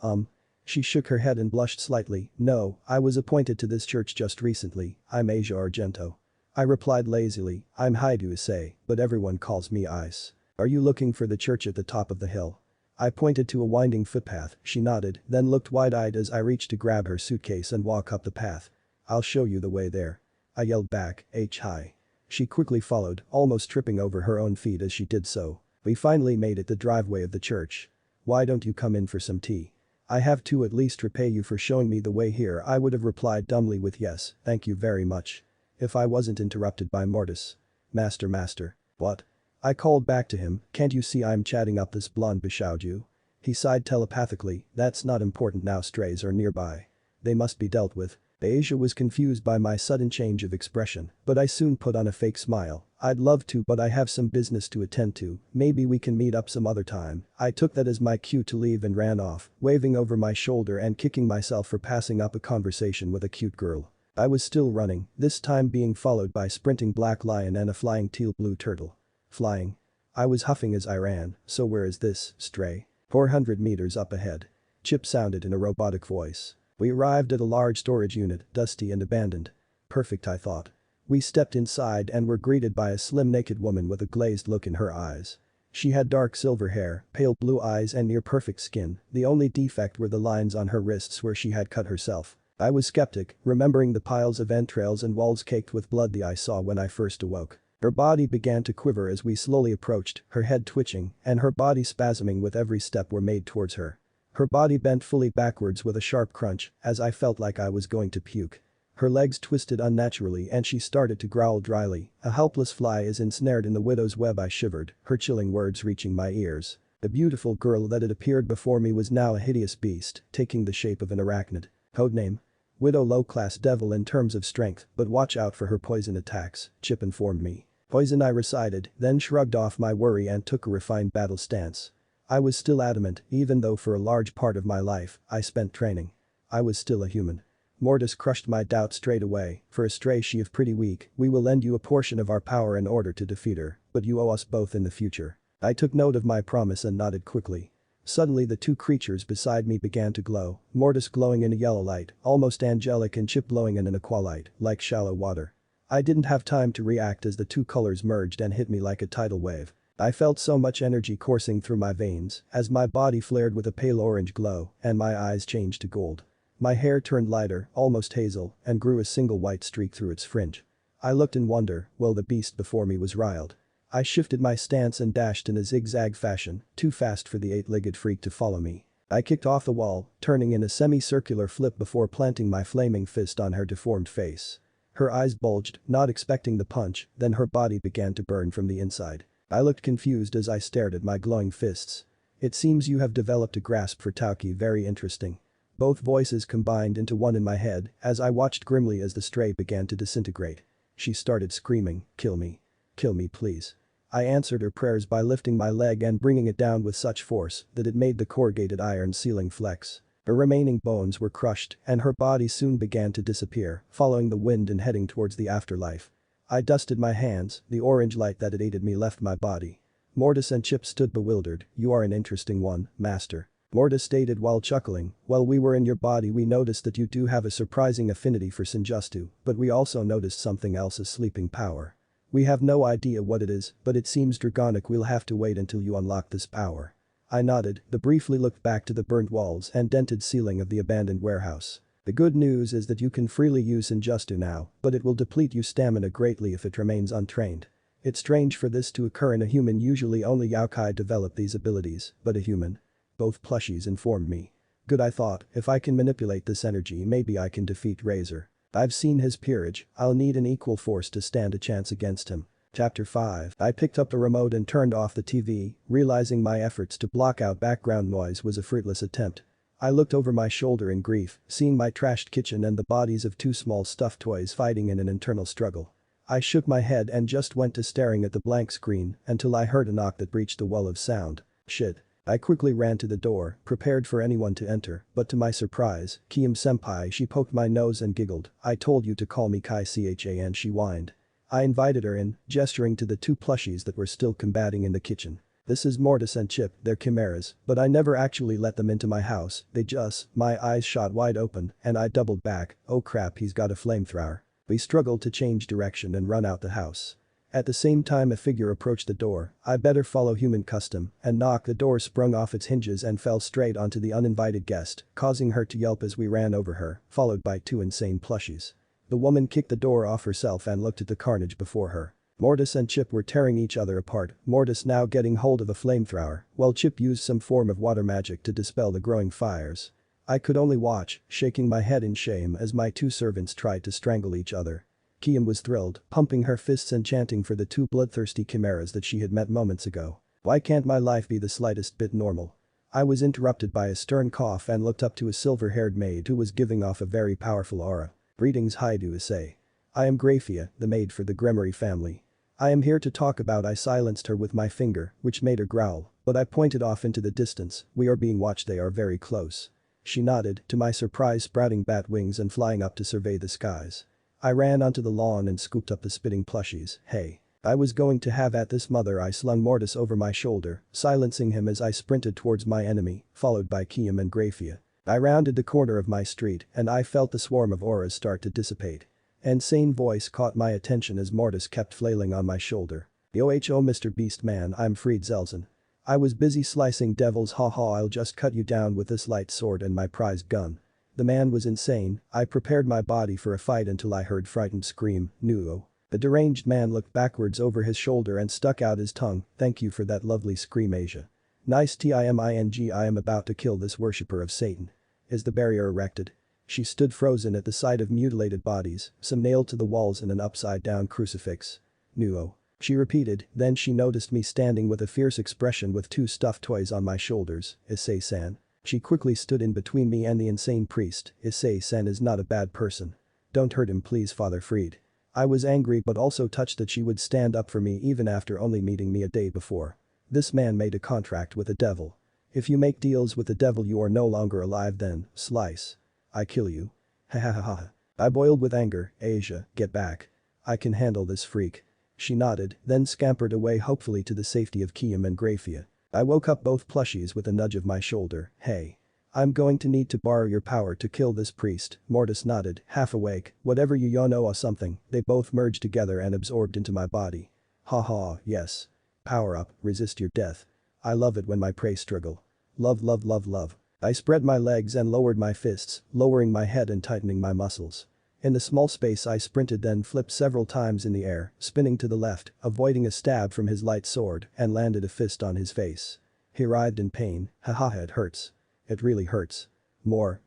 She shook her head and blushed slightly. No, I was appointed to this church just recently. I'm Asia Argento. I replied lazily, I'm Hyoudou, but everyone calls me Ice. Are you looking for the church at the top of the hill? I pointed to a winding footpath. She nodded, then looked wide-eyed as I reached to grab her suitcase and walk up the path. I'll show you the way there. I yelled back, Hi. She quickly followed, almost tripping over her own feet as she did so. We finally made it the driveway of the church. Why don't you come in for some tea? I have to at least repay you for showing me the way here. I would have replied dumbly with yes, thank you very much. If I wasn't interrupted by Mortis. Master. What? I called back to him, can't you see I'm chatting up this blonde Bishouju? He sighed telepathically, that's not important now, strays are nearby. They must be dealt with. Asia was confused by my sudden change of expression, but I soon put on a fake smile. I'd love to, but I have some business to attend to, maybe we can meet up some other time. I took that as my cue to leave and ran off, waving over my shoulder and kicking myself for passing up a conversation with a cute girl. I was still running, this time being followed by a sprinting black lion and a flying teal blue turtle. Flying. I was huffing as I ran, so where is this, stray? 400 meters up ahead. Chip sounded in a robotic voice. We arrived at a large storage unit, dusty and abandoned. Perfect, I thought. We stepped inside and were greeted by a slim naked woman with a glazed look in her eyes. She had dark silver hair, pale blue eyes and near perfect skin, the only defect were the lines on her wrists where she had cut herself. I was skeptic, remembering the piles of entrails and walls caked with blood I saw when I first awoke. Her body began to quiver as we slowly approached, her head twitching and her body spasming with every step we made towards her. Her body bent fully backwards with a sharp crunch as I felt like I was going to puke. Her legs twisted unnaturally and she started to growl dryly. A helpless fly is ensnared in the widow's web. I shivered, her chilling words reaching my ears. The beautiful girl that had appeared before me was now a hideous beast, taking the shape of an arachnid. Codename: Widow, low-class devil in terms of strength, but watch out for her poison attacks, Chip informed me. Poison, I recited, then shrugged off my worry and took a refined battle stance. I was still adamant, even though for a large part of my life, I spent training. I was still a human. Mortis crushed my doubt straight away. For a stray she is pretty weak, we will lend you a portion of our power in order to defeat her, but you owe us both in the future. I took note of my promise and nodded quickly. Suddenly the two creatures beside me began to glow, Mortis glowing in a yellow light, almost angelic, and Chip glowing in an aqualight, like shallow water. I didn't have time to react as the two colors merged and hit me like a tidal wave. I felt so much energy coursing through my veins as my body flared with a pale orange glow and my eyes changed to gold. My hair turned lighter, almost hazel, and grew a single white streak through its fringe. I looked in wonder, well, the beast before me was riled. I shifted my stance and dashed in a zigzag fashion, too fast for the eight-legged freak to follow me. I kicked off the wall, turning in a semi-circular flip before planting my flaming fist on her deformed face. Her eyes bulged, not expecting the punch, then her body began to burn from the inside. I looked confused as I stared at my glowing fists. It seems you have developed a grasp for Tauki, very interesting. Both voices combined into one in my head as I watched grimly as the stray began to disintegrate. She started screaming, "Kill me. Kill me please." I answered her prayers by lifting my leg and bringing it down with such force that it made the corrugated iron ceiling flex. Her remaining bones were crushed and her body soon began to disappear, following the wind and heading towards the afterlife. I dusted my hands, the orange light that had aided me left my body. Mortis and Chip stood bewildered. "You are an interesting one, master." Mortis stated while chuckling, "While we were in your body we noticed that you do have a surprising affinity for Senjutsu, but we also noticed something else, a sleeping power. We have no idea what it is, but it seems draconic. We'll have to wait until you unlock this power." I nodded, then briefly looked back to the burnt walls and dented ceiling of the abandoned warehouse. "The good news is that you can freely use Senjutsu now, but it will deplete your stamina greatly if it remains untrained. It's strange for this to occur in a human, usually only yokai develop these abilities, but a human." Both plushies informed me. Good, I thought, if I can manipulate this energy maybe I can defeat Razor. I've seen his peerage, I'll need an equal force to stand a chance against him. Chapter 5. I picked up the remote and turned off the TV, realizing my efforts to block out background noise was a fruitless attempt. I looked over my shoulder in grief, seeing my trashed kitchen and the bodies of two small stuffed toys fighting in an internal struggle. I shook my head and just went to staring at the blank screen until I heard a knock that breached the wall of sound. Shit. I quickly ran to the door, prepared for anyone to enter, but to my surprise, Kiyome-senpai, she poked my nose and giggled. "I told you to call me Kai-chan," she whined. I invited her in, gesturing to the two plushies that were still combating in the kitchen. "This is Mortis and Chip, they're chimeras, but I never actually let them into my house, they just..." My eyes shot wide open and I doubled back. "Oh crap, he's got a flamethrower." We struggled to change direction and run out the house. At the same time a figure approached the door. I better follow human custom and knock. The door sprung off its hinges and fell straight onto the uninvited guest, causing her to yelp as we ran over her, followed by two insane plushies. The woman kicked the door off herself and looked at the carnage before her. Mortis and Chip were tearing each other apart, Mortis now getting hold of a flamethrower, while Chip used some form of water magic to dispel the growing fires. I could only watch, shaking my head in shame as my two servants tried to strangle each other. Kiyome was thrilled, pumping her fists and chanting for the two bloodthirsty chimeras that she had met moments ago. Why can't my life be the slightest bit normal? I was interrupted by a stern cough and looked up to a silver-haired maid who was giving off a very powerful aura. "Greetings, Hyoudou-issei. I am Graphia, the maid for the Gremory family. I am here to talk about..." I silenced her with my finger, which made her growl, but I pointed off into the distance. "We are being watched, they are very close." She nodded, to my surprise sprouting bat wings and flying up to survey the skies. I ran onto the lawn and scooped up the spitting plushies. "Hey." I was going to have at this mother. I slung Mortis over my shoulder, silencing him as I sprinted towards my enemy, followed by Kiyome and Graphia. I rounded the corner of my street and I felt the swarm of auras start to dissipate. An insane voice caught my attention as Mortis kept flailing on my shoulder. "Yo ho Mr. Beast Man, I'm Fried Zelzen. I was busy slicing devils, haha, I'll just cut you down with this light sword and my prized gun." The man was insane. I prepared my body for a fight until I heard frightened scream, "No." The deranged man looked backwards over his shoulder and stuck out his tongue. "Thank you for that lovely scream, Asia. Nice timing, I am about to kill this worshipper of Satan." Is the barrier erected? She stood frozen at the sight of mutilated bodies, some nailed to the walls and an upside-down crucifix. "No." She repeated, then she noticed me standing with a fierce expression with two stuffed toys on my shoulders. "Issei-san." She quickly stood in between me and the insane priest. "Issei-san is not a bad person. Don't hurt him please, Father Fried." I was angry but also touched that she would stand up for me even after only meeting me a day before. This man made a contract with the devil. If you make deals with the devil you are no longer alive, then, slice. I kill you. Ha ha ha ha. I boiled with anger. Asia, get back. I can handle this freak. She nodded, then scampered away hopefully to the safety of Kiyome and Graphia. I woke up both plushies with a nudge of my shoulder. Hey. I'm going to need to borrow your power to kill this priest. Mortis nodded, half awake. Whatever you know or something. They both merged together and absorbed into my body. Ha ha, yes. Power up, resist your death. I love it when my prey struggle. Love love love love. I spread my legs and lowered my fists, lowering my head and tightening my muscles. In the small space I sprinted then flipped several times in the air, spinning to the left, avoiding a stab from his light sword, and landed a fist on his face. He writhed in pain. Haha, it hurts. It really hurts. More.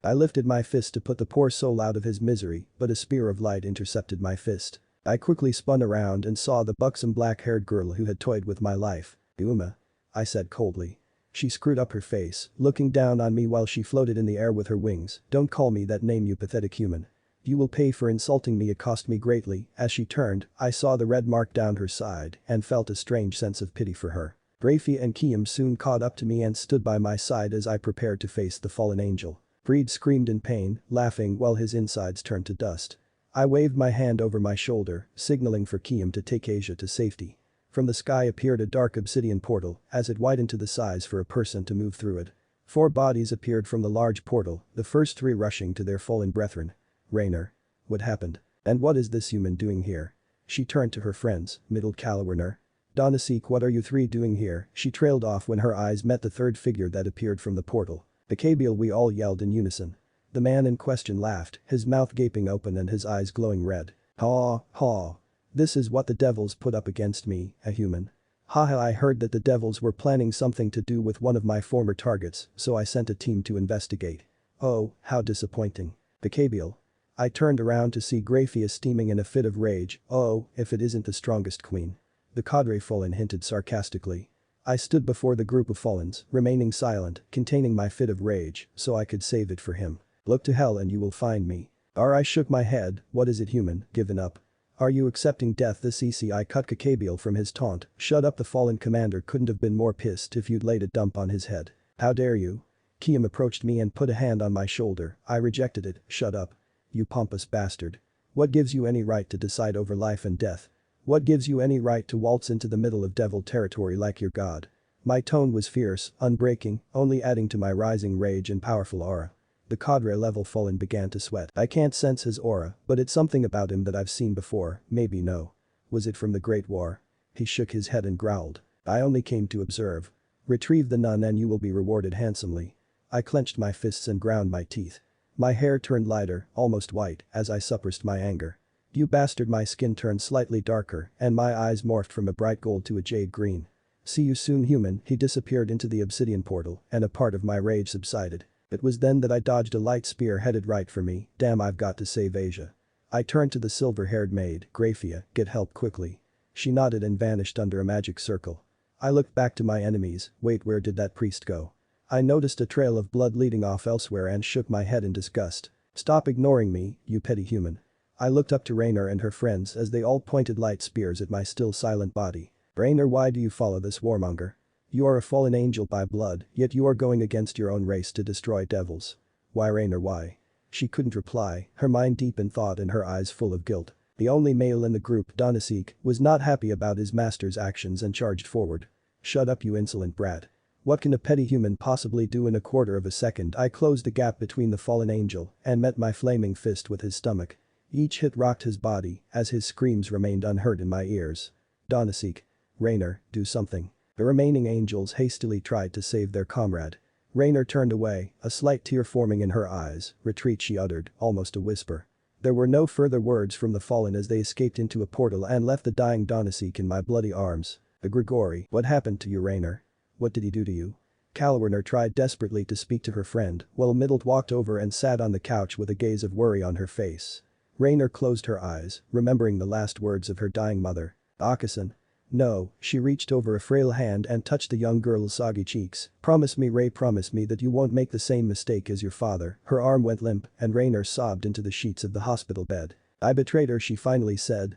I lifted my fist to put the poor soul out of his misery, but a spear of light intercepted my fist. I quickly spun around and saw the buxom black-haired girl who had toyed with my life. Uma. I said coldly. She screwed up her face, looking down on me while she floated in the air with her wings. Don't call me that name, you pathetic human. You will pay for insulting me. It cost me greatly. As she turned, I saw the red mark down her side and felt a strange sense of pity for her. Graphia and Kiyome soon caught up to me and stood by my side as I prepared to face the fallen angel. Breed screamed in pain, laughing while his insides turned to dust. I waved my hand over my shoulder, signaling for Kiyome to take Asia to safety. From the sky appeared a dark obsidian portal as it widened to the size for a person to move through it. 4 bodies appeared from the large portal, the first 3 rushing to their fallen brethren. Rainer. What happened? And what is this human doing here? She turned to her friends, middle Kalwarner. Donasik, what are you 3 doing here? She trailed off when her eyes met the third figure that appeared from the portal. Bakabiel, we all yelled in unison. The man in question laughed, his mouth gaping open and his eyes glowing red. Ha, ha. This is what the devils put up against me, a human. Haha, I heard that the devils were planning something to do with one of my former targets, so I sent a team to investigate. Oh, how disappointing. Bakabiel. I turned around to see Graphia steaming in a fit of rage. Oh, if it isn't the strongest queen. The cadre fallen hinted sarcastically. I stood before the group of fallens, remaining silent, containing my fit of rage, so I could save it for him. Look to hell and you will find me. I shook my head. What is it, human, given up? Are you accepting death? This Issei I cut Bakabiel from his taunt. Shut up, the fallen commander couldn't have been more pissed if you'd laid a dump on his head. How dare you? Kiyome approached me and put a hand on my shoulder. I rejected it. Shut up. You pompous bastard. What gives you any right to decide over life and death? What gives you any right to waltz into the middle of devil territory like your god? My tone was fierce, unbreaking, only adding to my rising rage and powerful aura. The cadre level fallen began to sweat. I can't sense his aura, but it's something about him that I've seen before, maybe no. Was it from the Great War? He shook his head and growled. I only came to observe. Retrieve the nun and you will be rewarded handsomely. I clenched my fists and ground my teeth. My hair turned lighter, almost white, as I suppressed my anger. You bastard, my skin turned slightly darker and my eyes morphed from a bright gold to a jade green. See you soon, human. He disappeared into the obsidian portal and a part of my rage subsided. It was then that I dodged a light spear headed right for me. Damn, I've got to save Asia. I turned to the silver-haired maid, Graphia, get help quickly. She nodded and vanished under a magic circle. I looked back to my enemies. Wait, where did that priest go? I noticed a trail of blood leading off elsewhere and shook my head in disgust. Stop ignoring me, you petty human. I looked up to Rainer and her friends as they all pointed light spears at my still silent body. Rainer, why do you follow this warmonger? You are a fallen angel by blood, yet you are going against your own race to destroy devils. Why, Rainer, why? She couldn't reply, her mind deep in thought and her eyes full of guilt. The only male in the group, Donasik, was not happy about his master's actions and charged forward. Shut up, you insolent brat. What can a petty human possibly do in a quarter of a second? I closed the gap between the fallen angel and met my flaming fist with his stomach. Each hit rocked his body as his screams remained unheard in my ears. Donasik. Rainer, do something. The remaining angels hastily tried to save their comrade. Rainer turned away, a slight tear forming in her eyes. Retreat, she uttered, almost a whisper. There were no further words from the fallen as they escaped into a portal and left the dying Donasik in my bloody arms. Grigori, what happened to you, Rainer? What did he do to you? Kalwarner tried desperately to speak to her friend, while Middle walked over and sat on the couch with a gaze of worry on her face. Rainer closed her eyes, remembering the last words of her dying mother. Akasan. No, she reached over a frail hand and touched the young girl's soggy cheeks. Promise me, Ray, promise me that you won't make the same mistake as your father. Her arm went limp and Rainer sobbed into the sheets of the hospital bed. I betrayed her, she finally said.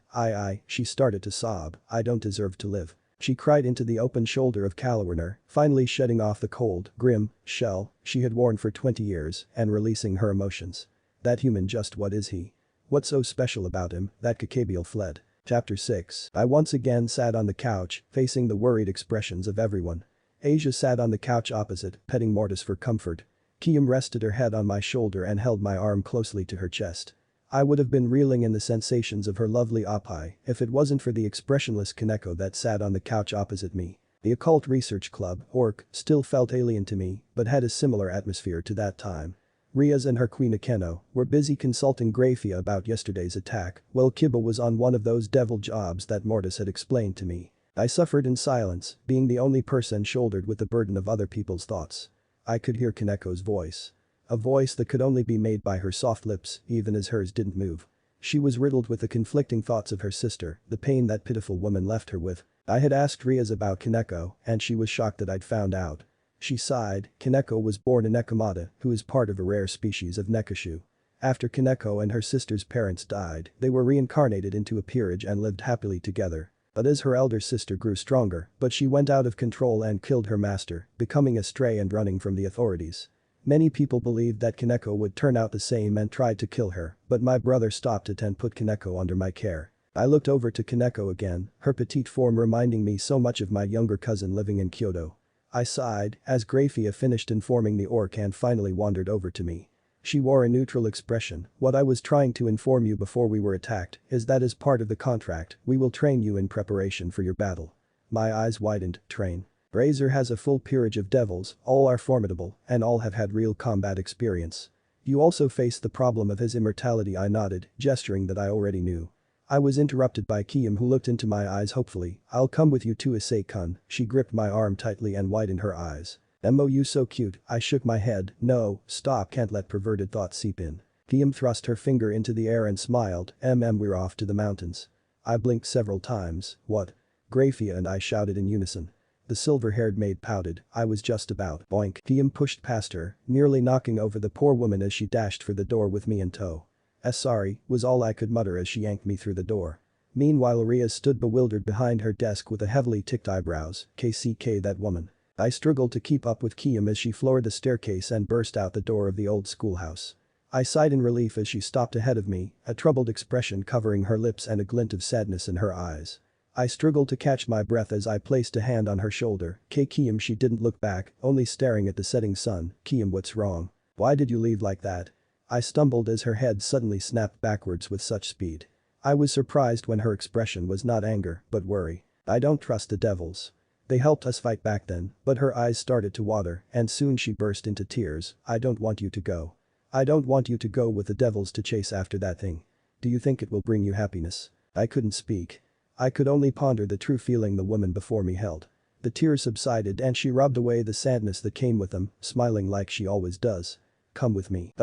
She started to sob. I don't deserve to live. She cried into the open shoulder of Kalwarner, finally shedding off the cold, grim shell she had worn for 20 years and releasing her emotions. That human, just what is he? What's so special about him that Kakabiel fled? Chapter 6. I once again sat on the couch, facing the worried expressions of everyone. Asia sat on the couch opposite, petting Mortis for comfort. Kiyome rested her head on my shoulder and held my arm closely to her chest. I would have been reeling in the sensations of her lovely oppai if it wasn't for the expressionless Kaneko that sat on the couch opposite me. The Occult Research Club, ORC, still felt alien to me, but had a similar atmosphere to that time. Riaz and her queen Akeno were busy consulting Grafia about yesterday's attack, while Kiba was on one of those devil jobs that Mortis had explained to me. I suffered in silence, being the only person shouldered with the burden of other people's thoughts. I could hear Kaneko's voice. A voice that could only be made by her soft lips, even as hers didn't move. She was riddled with the conflicting thoughts of her sister, the pain that pitiful woman left her with. I had asked Riaz about Kaneko, and she was shocked that I'd found out. She sighed. Kaneko was born a Nekomata, who is part of a rare species of Nekashu. After Kaneko and her sister's parents died, they were reincarnated into a peerage and lived happily together. But as her elder sister grew stronger, she went out of control and killed her master, becoming a stray and running from the authorities. Many people believed that Kaneko would turn out the same and tried to kill her, but my brother stopped it and put Kaneko under my care. I looked over to Kaneko again, her petite form reminding me so much of my younger cousin living in Kyoto. I sighed as Grafia finished informing the orc and finally wandered over to me. She wore a neutral expression. What I was trying to inform you before we were attacked is that as part of the contract, we will train you in preparation for your battle. My eyes widened. Train. Razor has a full peerage of devils, all are formidable, and all have had real combat experience. You also face the problem of his immortality. I nodded, gesturing that I already knew. I was interrupted by Kiyome, who looked into my eyes hopefully. I'll come with you to Issei-kun. She gripped my arm tightly and widened her eyes. You so cute. I shook my head. No, stop, can't let perverted thoughts seep in. Kiyome thrust her finger into the air and smiled. We're off to the mountains. I blinked several times. What? Grafia and I shouted in unison. The silver-haired maid pouted. I was just about. Boink. Kiyome pushed past her, nearly knocking over the poor woman as she dashed for the door with me in tow. Sorry, was all I could mutter as she yanked me through the door. Meanwhile Riaz stood bewildered behind her desk with a heavily ticked eyebrows. KCK, that woman. I struggled to keep up with Kiyome as she floored the staircase and burst out the door of the old schoolhouse. I sighed in relief as she stopped ahead of me, a troubled expression covering her lips and a glint of sadness in her eyes. I struggled to catch my breath as I placed a hand on her shoulder. Kiyome, she didn't look back, only staring at the setting sun. Kiyome, what's wrong? Why did you leave like that? I stumbled as her head suddenly snapped backwards with such speed. I was surprised when her expression was not anger, but worry. I don't trust the devils. They helped us fight back then, but her eyes started to water, and soon she burst into tears. I don't want you to go. I don't want you to go with the devils to chase after that thing. Do you think it will bring you happiness? I couldn't speak. I could only ponder the true feeling the woman before me held. The tears subsided and she rubbed away the sadness that came with them, smiling like she always does. Come with me.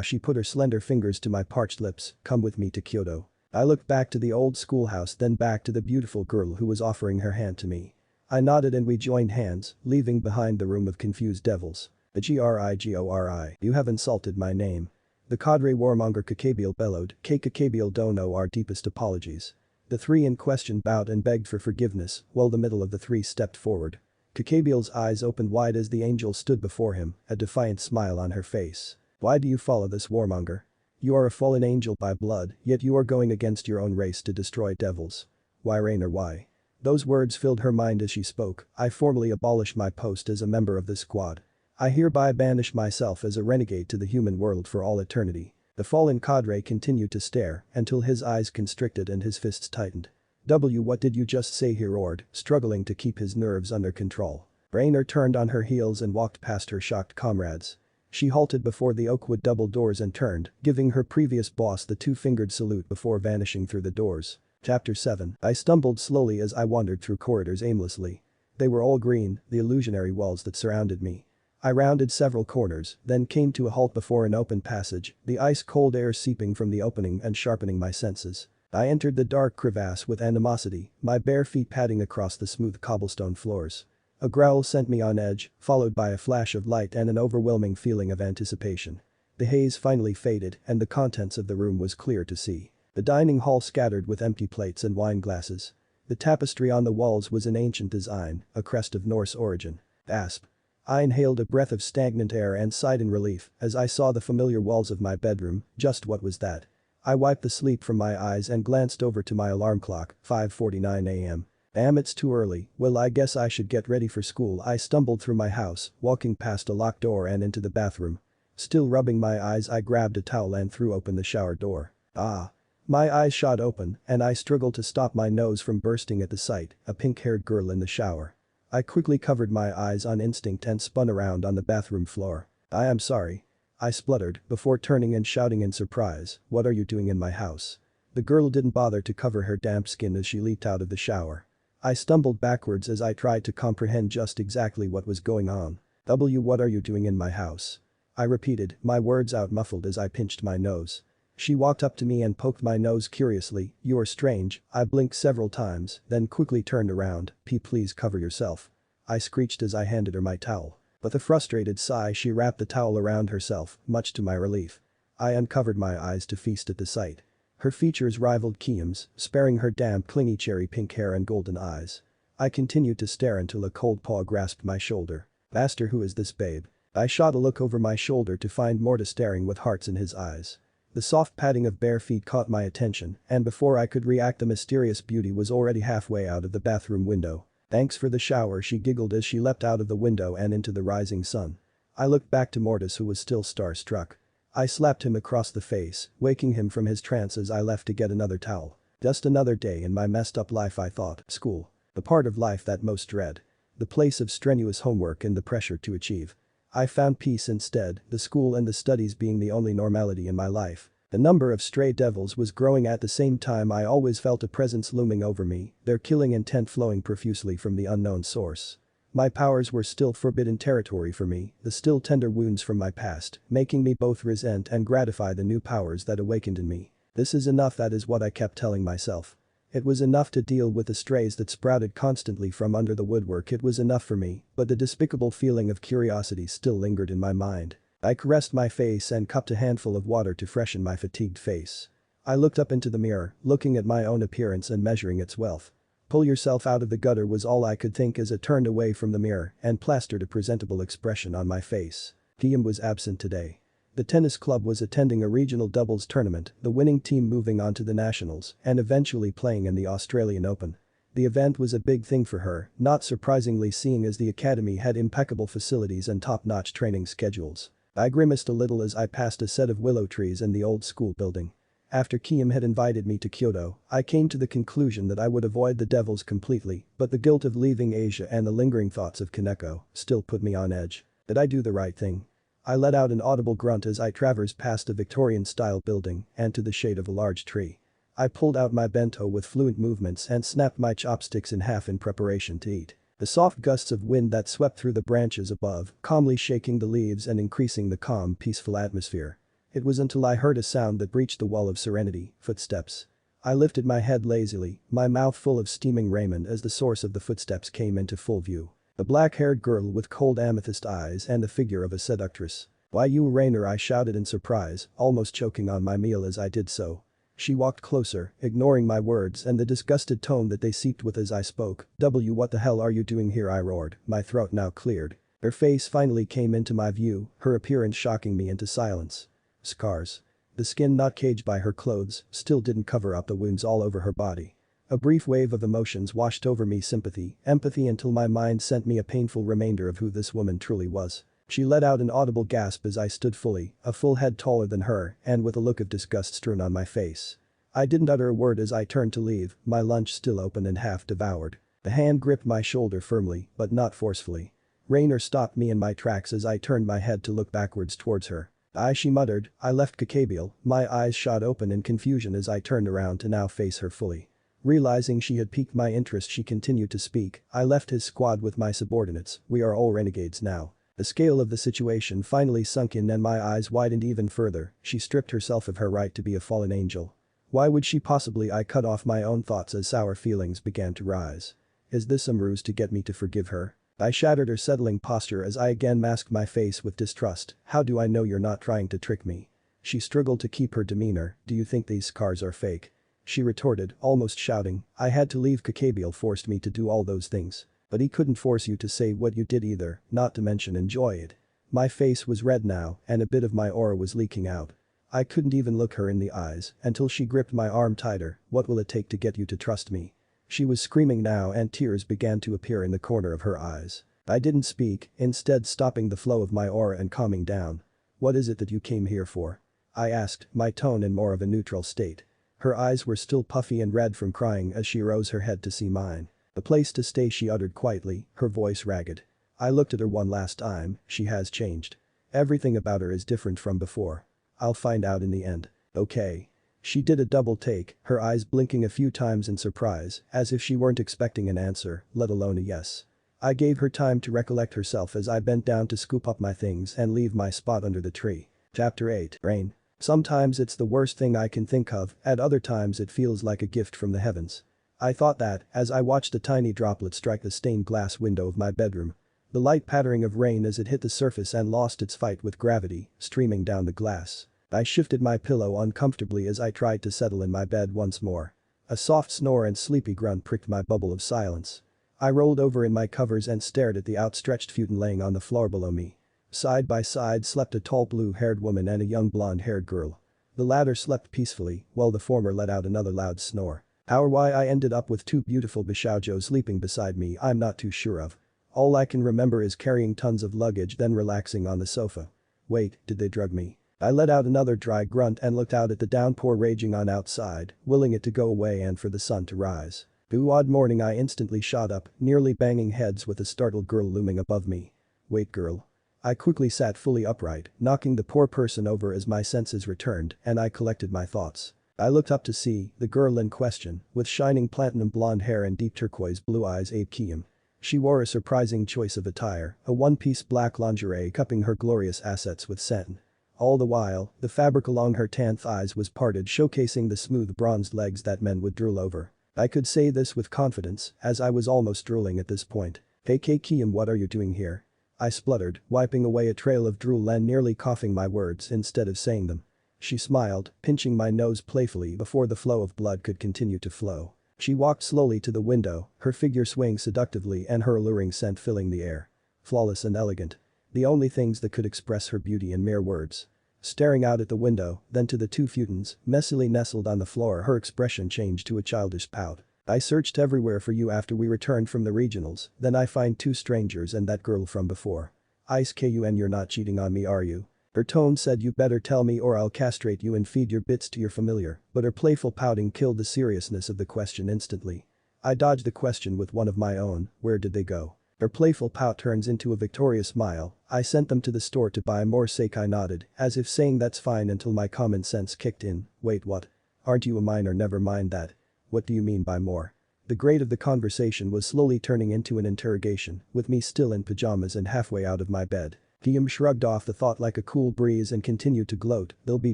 She put her slender fingers to my parched lips. Come with me to Kyoto. I looked back to the old schoolhouse, then back to the beautiful girl who was offering her hand to me. I nodded and we joined hands, leaving behind the room of confused devils. Grigori. You have insulted my name. The cadre warmonger Kakabiel bellowed. Kakabiel don't know our deepest apologies. The three in question bowed and begged for forgiveness, while the middle of the three stepped forward. Kakabiel's eyes opened wide as the angel stood before him, a defiant smile on her face. Why do you follow this warmonger? You are a fallen angel by blood, yet you are going against your own race to destroy devils. Why, Rainer, why? Those words filled her mind as she spoke. I formally abolish my post as a member of this squad. I hereby banish myself as a renegade to the human world for all eternity. The fallen cadre continued to stare until his eyes constricted and his fists tightened. What did you just say? He roared, struggling to keep his nerves under control. Rainer turned on her heels and walked past her shocked comrades. She halted before the oakwood double doors and turned, giving her previous boss the two-fingered salute before vanishing through the doors. Chapter 7. I stumbled slowly as I wandered through corridors aimlessly. They were all green, the illusionary walls that surrounded me. I rounded several corners, then came to a halt before an open passage, the ice-cold air seeping from the opening and sharpening my senses. I entered the dark crevasse with animosity, my bare feet padding across the smooth cobblestone floors. A growl sent me on edge, followed by a flash of light and an overwhelming feeling of anticipation. The haze finally faded and the contents of the room was clear to see. The dining hall scattered with empty plates and wine glasses. The tapestry on the walls was an ancient design, a crest of Norse origin. Asp. I inhaled a breath of stagnant air and sighed in relief as I saw the familiar walls of my bedroom. Just what was that? I wiped the sleep from my eyes and glanced over to my alarm clock, 5:49 a.m. Damn, it's too early. Well, I guess I should get ready for school. I stumbled through my house, walking past a locked door and into the bathroom. Still rubbing my eyes, I grabbed a towel and threw open the shower door. Ah. My eyes shot open and I struggled to stop my nose from bursting at the sight, a pink-haired girl in the shower. I quickly covered my eyes on instinct and spun around on the bathroom floor. I am sorry. I spluttered before turning and shouting in surprise, "What are you doing in my house?" The girl didn't bother to cover her damp skin as she leaped out of the shower. I stumbled backwards as I tried to comprehend just exactly what was going on. What are you doing in my house?" I repeated, my words out muffled as I pinched my nose. She walked up to me and poked my nose curiously. "You are strange." I blinked several times, then quickly turned around. Please cover yourself." I screeched as I handed her my towel. With a frustrated sigh, she wrapped the towel around herself, much to my relief. I uncovered my eyes to feast at the sight. Her features rivaled Kiyome's, sparing her damp, clingy cherry pink hair and golden eyes. I continued to stare until a cold paw grasped my shoulder. "Bastard, who is this babe?" I shot a look over my shoulder to find Morta staring with hearts in his eyes. The soft padding of bare feet caught my attention, and before I could react, the mysterious beauty was already halfway out of the bathroom window. "Thanks for the shower," she giggled as she leapt out of the window and into the rising sun. I looked back to Mortis, who was still starstruck. I slapped him across the face, waking him from his trance as I left to get another towel. Just another day in my messed up life, I thought. School. The part of life that most dread. The place of strenuous homework and the pressure to achieve. I found peace instead, the school and the studies being the only normality in my life. The number of stray devils was growing at the same time. I always felt a presence looming over me, their killing intent flowing profusely from the unknown source. My powers were still forbidden territory for me, the still tender wounds from my past, making me both resent and gratify the new powers that awakened in me. This is enough, that is what I kept telling myself. It was enough to deal with the strays that sprouted constantly from under the woodwork. It was enough for me, but the despicable feeling of curiosity still lingered in my mind. I caressed my face and cupped a handful of water to freshen my fatigued face. I looked up into the mirror, looking at my own appearance and measuring its wealth. Pull yourself out of the gutter was all I could think as I turned away from the mirror and plastered a presentable expression on my face. Kiyome was absent today. The tennis club was attending a regional doubles tournament, the winning team moving on to the nationals and eventually playing in the Australian Open. The event was a big thing for her, not surprisingly seeing as the academy had impeccable facilities and top-notch training schedules. I grimaced a little as I passed a set of willow trees in the old school building. After Kiyome had invited me to Kyoto, I came to the conclusion that I would avoid the devils completely, but the guilt of leaving Asia and the lingering thoughts of Kaneko still put me on edge. Did I do the right thing? I let out an audible grunt as I traversed past a Victorian-style building and to the shade of a large tree. I pulled out my bento with fluent movements and snapped my chopsticks in half in preparation to eat. The soft gusts of wind that swept through the branches above, calmly shaking the leaves and increasing the calm, peaceful atmosphere. It was until I heard a sound that breached the wall of serenity, footsteps. I lifted my head lazily, my mouth full of steaming ramen as the source of the footsteps came into full view. A black-haired girl with cold amethyst eyes and the figure of a seductress. "Why, you Rainer," I shouted in surprise, almost choking on my meal as I did so. She walked closer, ignoring my words and the disgusted tone that they seeped with as I spoke. What the hell are you doing here?" I roared, my throat now cleared. Her face finally came into my view, her appearance shocking me into silence. Scars. The skin not caged by her clothes still didn't cover up the wounds all over her body. A brief wave of emotions washed over me, sympathy, empathy, until my mind sent me a painful reminder of who this woman truly was. She let out an audible gasp as I stood fully, a full head taller than her and with a look of disgust strewn on my face. I didn't utter a word as I turned to leave, my lunch still open and half devoured. The hand gripped my shoulder firmly, but not forcefully. Rainer stopped me in my tracks as I turned my head to look backwards towards her. She muttered. I left Kakabeel, my eyes shot open in confusion as I turned around to now face her fully. Realizing she had piqued my interest, she continued to speak. "I left his squad with my subordinates, we are all renegades now." The scale of the situation finally sunk in and my eyes widened even further. She stripped herself of her right to be a fallen angel. Why would she possibly? I cut off my own thoughts as sour feelings began to rise. Is this some ruse to get me to forgive her? I shattered her settling posture as I again masked my face with distrust. "How do I know you're not trying to trick me?" She struggled to keep her demeanor. "Do you think these scars are fake?" She retorted, almost shouting. "I had to leave. Kakabeel forced me to do all those things." But he couldn't force you to say what you did either, not to mention enjoy it. My face was red now and a bit of my aura was leaking out. I couldn't even look her in the eyes until she gripped my arm tighter. What will it take to get you to trust me? She was screaming now and tears began to appear in the corner of her eyes. I didn't speak, instead stopping the flow of my aura and calming down. What is it that you came here for? I asked, my tone in more of a neutral state. Her eyes were still puffy and red from crying as she rose her head to see mine. The place to stay, she uttered quietly, her voice ragged. I looked at her one last time. She has changed. Everything about her is different from before. I'll find out in the end. Okay. She did a double take, her eyes blinking a few times in surprise, as if she weren't expecting an answer, let alone a yes. I gave her time to recollect herself as I bent down to scoop up my things and leave my spot under the tree. Chapter 8. Rain. Sometimes it's the worst thing I can think of, at other times it feels like a gift from the heavens. I thought that as I watched a tiny droplet strike the stained glass window of my bedroom. The light pattering of rain as it hit the surface and lost its fight with gravity, streaming down the glass. I shifted my pillow uncomfortably as I tried to settle in my bed once more. A soft snore and sleepy grunt pricked my bubble of silence. I rolled over in my covers and stared at the outstretched futon laying on the floor below me. Side by side slept a tall blue-haired woman and a young blonde-haired girl. The latter slept peacefully, while the former let out another loud snore. How or why I ended up with two beautiful bishoujo sleeping beside me I'm not too sure of. All I can remember is carrying tons of luggage then relaxing on the sofa. Wait, did they drug me? I let out another dry grunt and looked out at the downpour raging on outside, willing it to go away and for the sun to rise. Odd morning I instantly shot up, nearly banging heads with a startled girl looming above me. Wait girl. I quickly sat fully upright, knocking the poor person over as my senses returned and I collected my thoughts. I looked up to see the girl in question, with shining platinum blonde hair and deep turquoise blue eyes, Kiyome. She wore a surprising choice of attire, a one-piece black lingerie cupping her glorious assets with satin. All the while, the fabric along her tan thighs was parted showcasing the smooth bronzed legs that men would drool over. I could say this with confidence, as I was almost drooling at this point. Hey Kiyome, what are you doing here? I spluttered, wiping away a trail of drool and nearly coughing my words instead of saying them. She smiled, pinching my nose playfully before the flow of blood could continue to flow. She walked slowly to the window, her figure swaying seductively and her alluring scent filling the air. Flawless and elegant. The only things that could express her beauty in mere words. Staring out at the window, then to the two futons, messily nestled on the floor, her expression changed to a childish pout. I searched everywhere for you after we returned from the regionals, then I find two strangers and that girl from before. Issei, you're not cheating on me, are you? Her tone said you better tell me or I'll castrate you and feed your bits to your familiar, but her playful pouting killed the seriousness of the question instantly. I dodged the question with one of my own, where did they go? Her playful pout turns into a victorious smile. I sent them to the store to buy more sake. I nodded, as if saying that's fine until my common sense kicked in. Wait, what? Aren't you a minor? Never mind that. What do you mean by more? The grade of the conversation was slowly turning into an interrogation, with me still in pajamas and halfway out of my bed. Kiyome shrugged off the thought like a cool breeze and continued to gloat. They'll be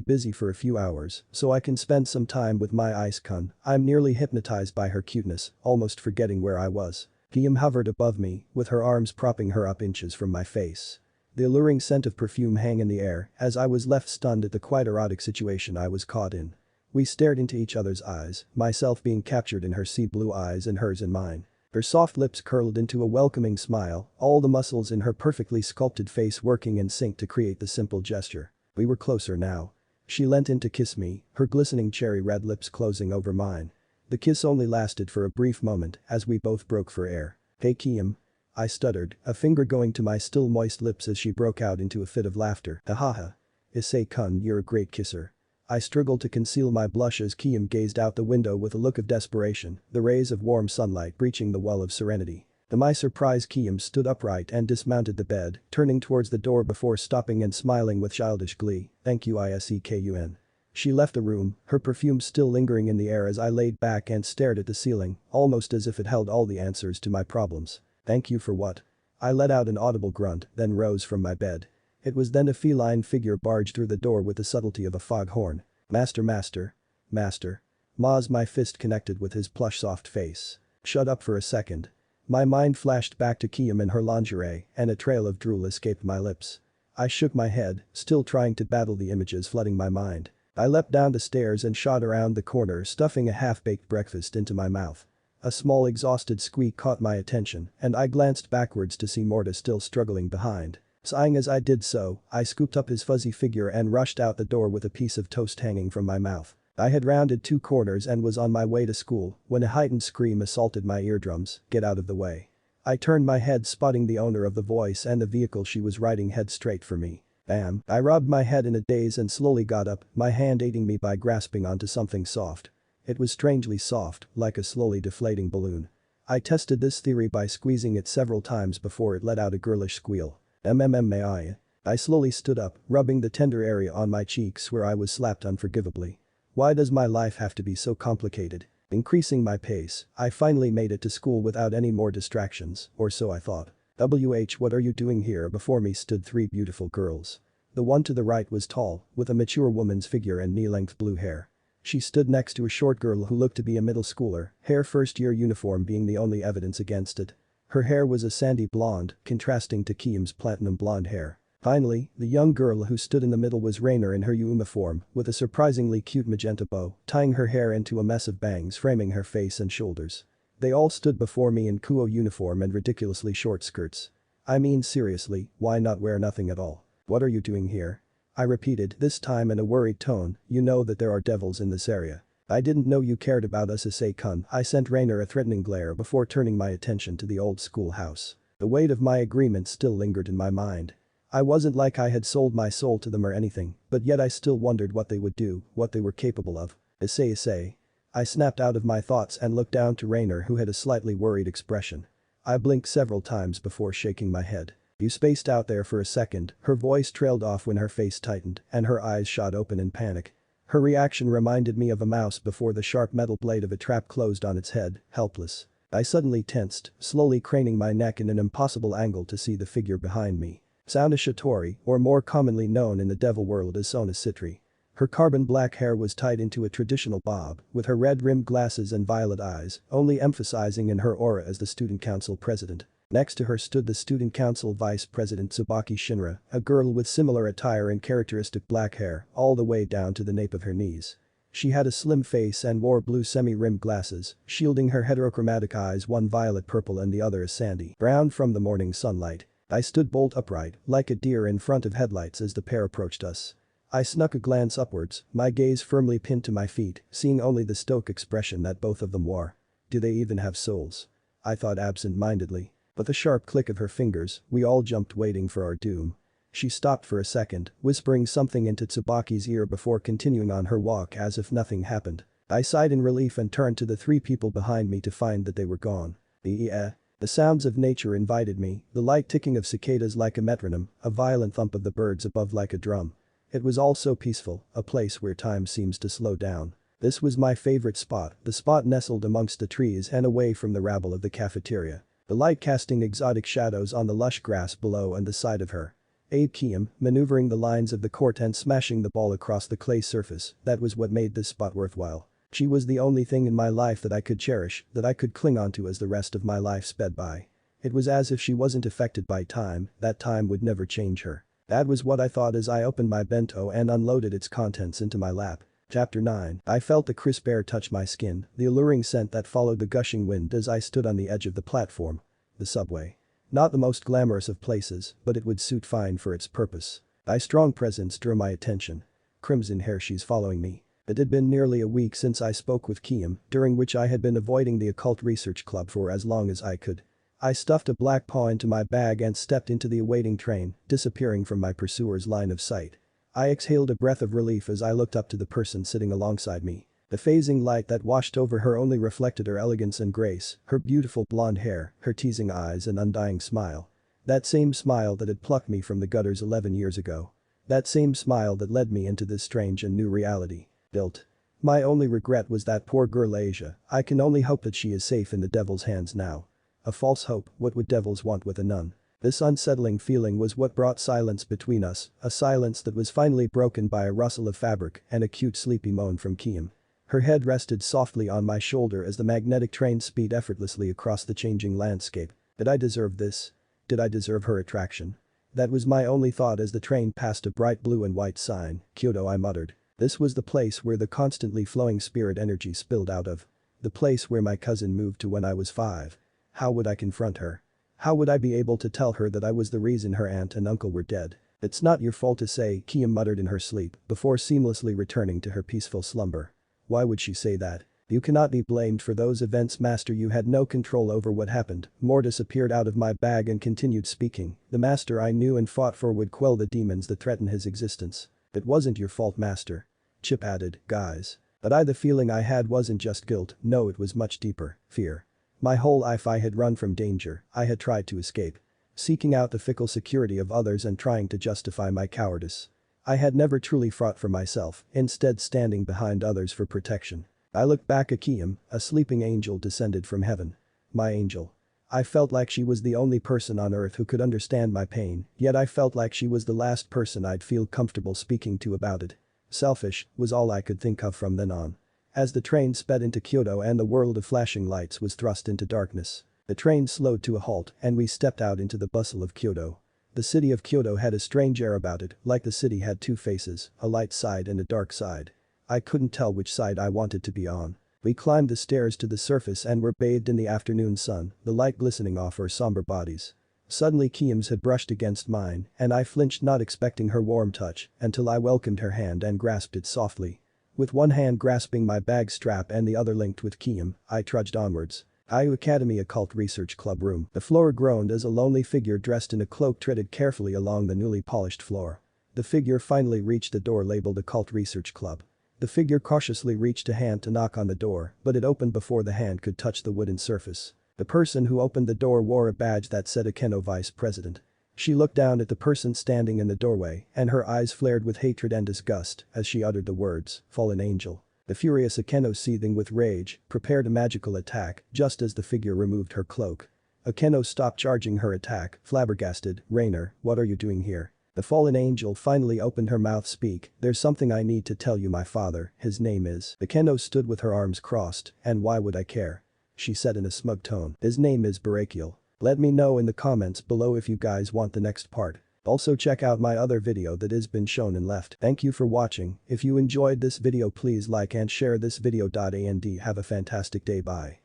busy for a few hours, so I can spend some time with my ice-kun. I'm nearly hypnotized by her cuteness, almost forgetting where I was. Kiyome hovered above me, with her arms propping her up inches from my face. The alluring scent of perfume hung in the air as I was left stunned at the quite erotic situation I was caught in. We stared into each other's eyes, myself being captured in her sea blue eyes and hers in mine. Her soft lips curled into a welcoming smile, all the muscles in her perfectly sculpted face working in sync to create the simple gesture. We were closer now. She leant in to kiss me, her glistening cherry red lips closing over mine. The kiss only lasted for a brief moment as we both broke for air. Hey Kiyome. I stuttered, a finger going to my still moist lips as she broke out into a fit of laughter. Hahaha. Issei-kun, you're a great kisser. I struggled to conceal my blush as Kiyome gazed out the window with a look of desperation, the rays of warm sunlight breaching the well of serenity. To my surprise, Kiyome stood upright and dismounted the bed, turning towards the door before stopping and smiling with childish glee. Thank you Issei-kun. She left the room, her perfume still lingering in the air as I laid back and stared at the ceiling, almost as if it held all the answers to my problems. Thank you for what? I let out an audible grunt, then rose from my bed. It was then a feline figure barged through the door with the subtlety of a foghorn. Master. Ma's my fist connected with his plush soft face. Shut up for a second. My mind flashed back to Kiyome in her lingerie and a trail of drool escaped my lips. I shook my head, still trying to battle the images flooding my mind. I leapt down the stairs and shot around the corner stuffing a half-baked breakfast into my mouth. A small exhausted squeak caught my attention, and I glanced backwards to see Morta still struggling behind. Sighing as I did so, I scooped up his fuzzy figure and rushed out the door with a piece of toast hanging from my mouth. I had rounded 2 corners and was on my way to school when a heightened scream assaulted my eardrums. "Get out of the way." I turned my head, spotting the owner of the voice and the vehicle she was riding head straight for me. Bam! I rubbed my head in a daze and slowly got up, my hand aiding me by grasping onto something soft. It was strangely soft, like a slowly deflating balloon. I tested this theory by squeezing it several times before it let out a girlish squeal. May I? I slowly stood up, rubbing the tender area on my cheeks where I was slapped unforgivably. Why does my life have to be so complicated? Increasing my pace, I finally made it to school without any more distractions, or so I thought. What are you doing here? Before me stood 3 beautiful girls. The one to the right was tall, with a mature woman's figure and knee-length blue hair. She stood next to a short girl who looked to be a middle schooler, her first-year uniform being the only evidence against it. Her hair was a sandy blonde, contrasting to Kiyome's platinum blonde hair. Finally, the young girl who stood in the middle was Rainer in her uniform, with a surprisingly cute magenta bow, tying her hair into a mess of bangs framing her face and shoulders. They all stood before me in Kuo uniform and ridiculously short skirts. I mean seriously, why not wear nothing at all? What are you doing here? I repeated, this time in a worried tone. You know that there are devils in this area. I didn't know you cared about us, Issei-kun. I sent Rainer a threatening glare before turning my attention to the old schoolhouse. The weight of my agreement still lingered in my mind. I wasn't like I had sold my soul to them or anything, but yet I still wondered what they would do, what they were capable of. Issei. I snapped out of my thoughts and looked down to Rainer, who had a slightly worried expression. I blinked several times before shaking my head. You spaced out there for a second. Her voice trailed off when her face tightened and her eyes shot open in panic. Her reaction reminded me of a mouse before the sharp metal blade of a trap closed on its head, helpless. I suddenly tensed, slowly craning my neck in an impossible angle to see the figure behind me. Sauna Shitori, or more commonly known in the devil world as Sona Sitri. Her carbon black hair was tied into a traditional bob, with her red-rimmed glasses and violet eyes, only emphasizing in her aura as the student council president. Next to her stood the student council vice president Tsubaki Shinra, a girl with similar attire and characteristic black hair, all the way down to the nape of her knees. She had a slim face and wore blue semi-rimmed glasses, shielding her heterochromatic eyes, one violet-purple and the other a sandy brown from the morning sunlight. I stood bolt upright, like a deer in front of headlights as the pair approached us. I snuck a glance upwards, my gaze firmly pinned to my feet, seeing only the stoic expression that both of them wore. Do they even have souls? I thought absent-mindedly. With a sharp click of her fingers, we all jumped, waiting for our doom. She stopped for a second, whispering something into Tsubaki's ear before continuing on her walk as if nothing happened. I sighed in relief and turned to the 3 people behind me to find that they were gone. The sounds of nature invited me, the light ticking of cicadas like a metronome, a violent thump of the birds above like a drum. It was all so peaceful, a place where time seems to slow down. This was my favorite spot, the spot nestled amongst the trees and away from the rabble of the cafeteria. The light casting exotic shadows on the lush grass below and the side of her. Kiyome, maneuvering the lines of the court and smashing the ball across the clay surface, that was what made this spot worthwhile. She was the only thing in my life that I could cherish, that I could cling onto as the rest of my life sped by. It was as if she wasn't affected by time, that time would never change her. That was what I thought as I opened my bento and unloaded its contents into my lap. Chapter 9. I felt the crisp air touch my skin, the alluring scent that followed the gushing wind as I stood on the edge of the platform. The subway. Not the most glamorous of places, but it would suit fine for its purpose. A strong presence drew my attention. Crimson hair, she's following me. It had been nearly a week since I spoke with Kiyome, during which I had been avoiding the occult research club for as long as I could. I stuffed a black paw into my bag and stepped into the awaiting train, disappearing from my pursuer's line of sight. I exhaled a breath of relief as I looked up to the person sitting alongside me. The phasing light that washed over her only reflected her elegance and grace, her beautiful blonde hair, her teasing eyes and undying smile. That same smile that had plucked me from the gutters 11 years ago. That same smile that led me into this strange and new reality. My only regret was that poor girl Asia. I can only hope that she is safe in the devil's hands now. A false hope, what would devils want with a nun? This unsettling feeling was what brought silence between us, a silence that was finally broken by a rustle of fabric and a cute sleepy moan from Kiyome. Her head rested softly on my shoulder as the magnetic train sped effortlessly across the changing landscape. Did I deserve this? Did I deserve her attraction? That was my only thought as the train passed a bright blue and white sign. Kyoto, I muttered. This was the place where the constantly flowing spirit energy spilled out of. The place where my cousin moved to when I was 5. How would I confront her? How would I be able to tell her that I was the reason her aunt and uncle were dead? It's not your fault, Issei, Kiyome muttered in her sleep before seamlessly returning to her peaceful slumber. Why would she say that? You cannot be blamed for those events, master. You had no control over what happened. Mortis appeared out of my bag and continued speaking. The master I knew and fought for would quell the demons that threaten his existence. It wasn't your fault, master. Chip added, guys. But the feeling I had wasn't just guilt, no, it was much deeper, fear. My whole life I had run from danger, I had tried to escape. Seeking out the fickle security of others and trying to justify my cowardice. I had never truly fought for myself, instead standing behind others for protection. I looked back at Kiyome, a sleeping angel descended from heaven. My angel. I felt like she was the only person on earth who could understand my pain, yet I felt like she was the last person I'd feel comfortable speaking to about it. Selfish, was all I could think of from then on. As the train sped into Kyoto and the world of flashing lights was thrust into darkness, the train slowed to a halt and we stepped out into the bustle of Kyoto. The city of Kyoto had a strange air about it, like the city had two faces, a light side and a dark side. I couldn't tell which side I wanted to be on. We climbed the stairs to the surface and were bathed in the afternoon sun, the light glistening off our somber bodies. Suddenly Kiyome's had brushed against mine and I flinched, not expecting her warm touch, until I welcomed her hand and grasped it softly. With one hand grasping my bag strap and the other linked with Kiyome, I trudged onwards. IU Academy Occult Research Club room. The floor groaned as a lonely figure dressed in a cloak treaded carefully along the newly polished floor. The figure finally reached the door labeled Occult Research Club. The figure cautiously reached a hand to knock on the door, but it opened before the hand could touch the wooden surface. The person who opened the door wore a badge that said Akeno Vice President. She looked down at the person standing in the doorway and her eyes flared with hatred and disgust as she uttered the words, "Fallen Angel." The furious Akeno, seething with rage, prepared a magical attack just as the figure removed her cloak. Akeno stopped charging her attack, flabbergasted, "Rainer, what are you doing here?" The fallen angel finally opened her mouth. "Speak, there's something I need to tell you. My father, his name is..." Akeno stood with her arms crossed, "And why would I care?" she said in a smug tone. "His name is Betrayal. Let me know in the comments below if you guys want the next part. Also check out my other video that has been shown and left. Thank you for watching. If you enjoyed this video please like and share this video. And have a fantastic day. Bye.